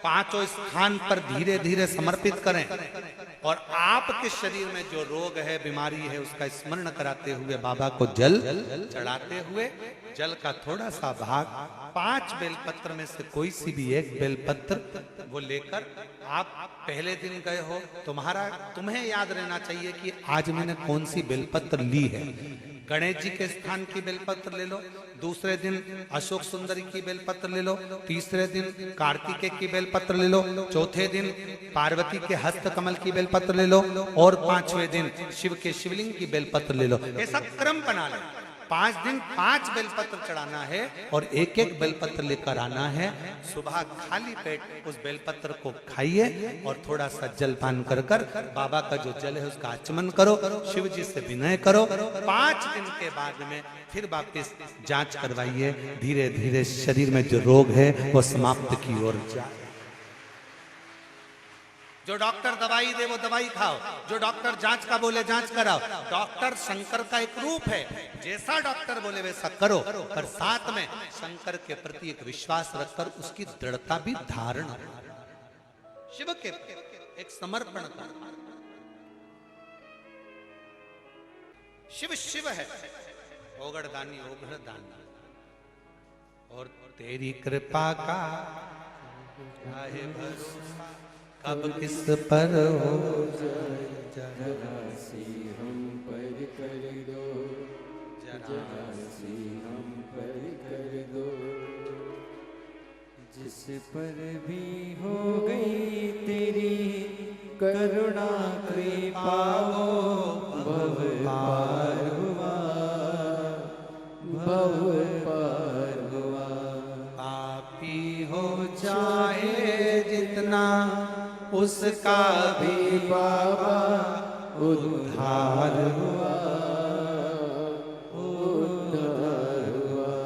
5 स्थान पर धीरे धीरे समर्पित करें। और आपके शरीर में जो रोग है, बीमारी है, उसका स्मरण कराते हुए बाबा को जल चढ़ाते हुए जल का थोड़ा सा भाग 5 बेलपत्र में से कोई सी भी एक बेलपत्र वो लेकर, आप पहले दिन गए हो, तुम्हें याद रहना चाहिए कि आज मैंने कौन सी बेलपत्र ली है। गणेश जी के स्थान की बेलपत्र ले लो, दूसरे दिन अशोक सुंदरी की बेलपत्र ले लो, तीसरे दिन कार्तिकेय की बेलपत्र ले लो, चौथे दिन पार्वती के हस्त कमल की बेलपत्र ले लो, और 5वें दिन शिव के शिवलिंग की बेलपत्र ले लो। ऐसा क्रम बना ले। 5 दिन 5 बेलपत्र चढ़ाना है और एक एक बेलपत्र लेकर आना है। सुबह खाली पेट उस बेलपत्र को खाइए और थोड़ा सा जलपान कर बाबा का जो जल है उसका आचमन करो, शिव जी से विनय करो। 5 दिन के बाद में फिर वापस जांच करवाइए, धीरे धीरे शरीर में जो रोग है वो समाप्त की ओर जाए। जो डॉक्टर दवाई दे वो दवाई खाओ, जो डॉक्टर जांच का बोले जांच कराओ। डॉक्टर शंकर का एक रूप है, जैसा डॉक्टर बोले वैसा करो, पर साथ में शंकर के प्रति एक विश्वास रखकर उसकी दृढ़ता भी धारण करो। शिव के एक समर्पण करो। शिव शिव है, ओगढ़ दानी ओगढ़ दानी, और तेरी कृपा का है भरोसा, अब किस पर हो जरा सी हम पर कर दो, जरा सी हम पर कर दो। जिस पर भी हो गई तेरी करुणा कृपा, भव पार हुआ, भव पार हुआ। पापी हो चाहे जितना, उसका भी बाबा उद्धार हुआ, उद्धार हुआ।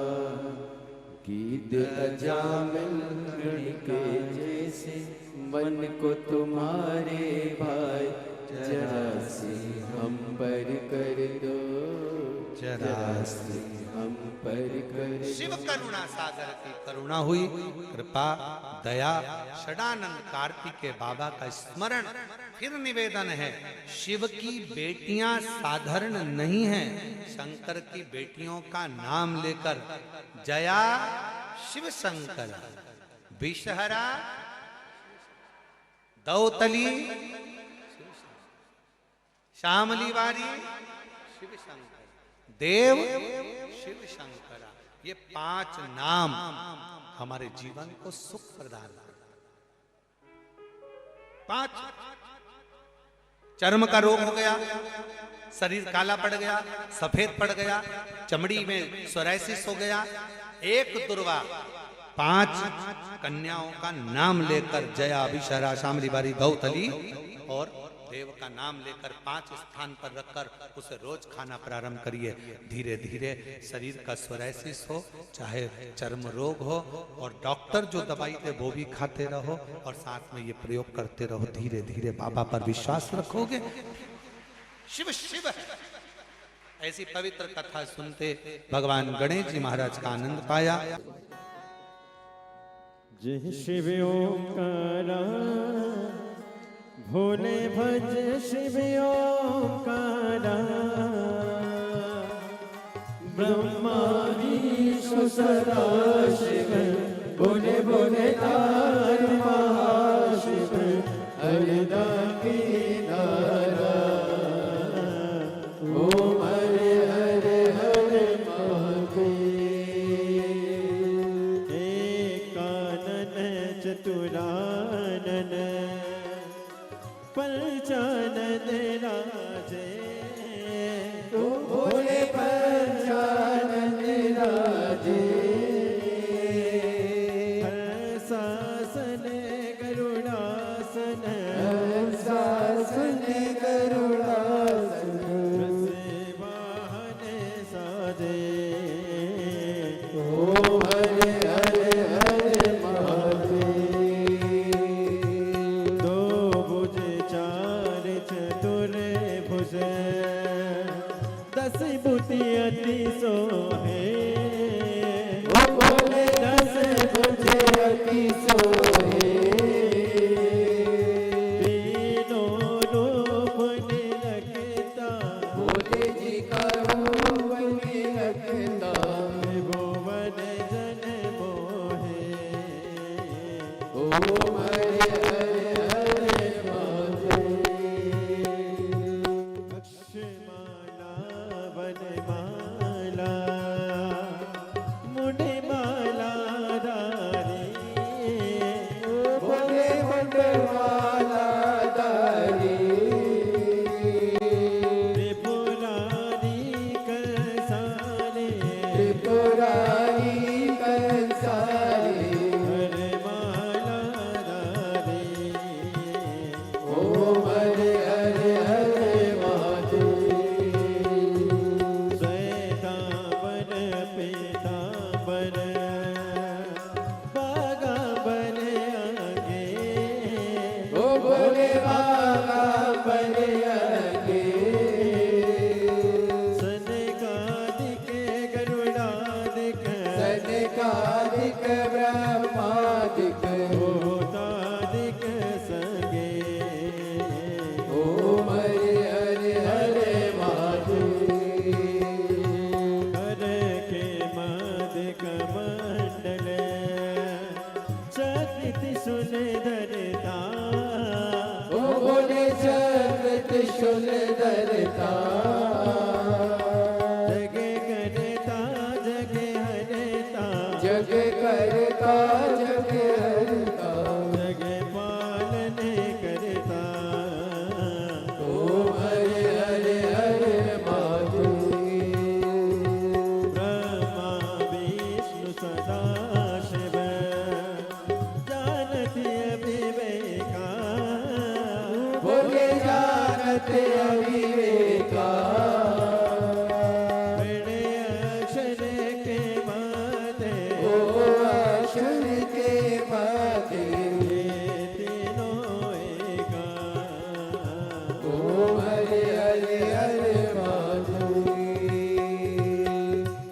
गीत अजामिल के जैसे मन को तुम्हारे भाई, जरा सी हम पर कर दो, जरा सी हम पर कर। शिव करुणा सागर की करुणा हुई, कृपा दया षडानंद कार्तिकेय बाबा का स्मरण। फिर निवेदन है, शिव की बेटियां साधारण नहीं हैं। शंकर की बेटियों का नाम लेकर जया शिव शंकर, विषहरा दौतली श्यामली बारी शिव शंकर, देव शिव शंकरा। ये 5 नाम हमारे जीवन को सुख प्रदान करता। 5 चर्म का रोग हो गया, शरीर काला पड़ गया, सफेद पड़ गया, चमड़ी में सोराइसिस हो गया, एक दुर्वा 5 कन्याओं का नाम लेकर जया विषहरा श्यामली बारी गौतली और देव का नाम लेकर 5 स्थान पर रखकर उसे रोज खाना प्रारंभ करिए। धीरे धीरे शरीर का सोराइसिस हो, चाहे चर्म रोग हो, और डॉक्टर जो दवाई दे वो भी खाते रहो और साथ में ये प्रयोग करते रहो। धीरे धीरे बाबा पर विश्वास रखोगे, शिव शिव है। ऐसी पवित्र कथा सुनते भगवान गणेश जी महाराज का आनंद पाया। जय शिव ओंकारा, भोले भज शिव ओंकारा। ब्रह्मा विष्णु सदा शिव, बोले बोले तार महाशिव। हरदा केदारा, ओम हरे हरे हरे महादेव। एकानन चतुरानन, पंचानन राजे। तो भोले पंचानन अति सोहे तीनों रूप निरखता भोले जी का रूप निरखता भुवन जन मोहे ओम हरे हरे हरे महादेव अक्षमाला वनमाला मुनिमाला धारी भोले मुंडमाला धारी त्रिपुरारी कंसारी त्रिपुरारी कंसारी वनमाला धारी ओम हरे हरे हरे महादेव श्वेतांबर पीतांबर बागांबर आगे ओ भोले बागांबर आगे सनकादिक गरुडादिक सनकादिक ब्रह्मादिक भूतादिक संगे ओम हरे हरे हरे महादेव हर के मादिक मंडल चक्र सुंदरता ओ बोले चक्र सुंदरता जग करता जग हरता जग करता जग हरता जग पालन करता ओम हरे हरे हरे महादेव ब्रह्मा विष्णु सदा शिव जानती अविवेका भोले जानते अविवेका बड़े अक्षर के माते ओ अक्षर के माते ये तीनों एका ओम हरे हरे हरे महादेव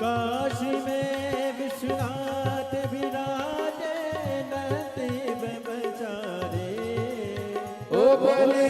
काशी में विश्वनाथ विराजे नंदी ब्रह्मचारी ओ बोले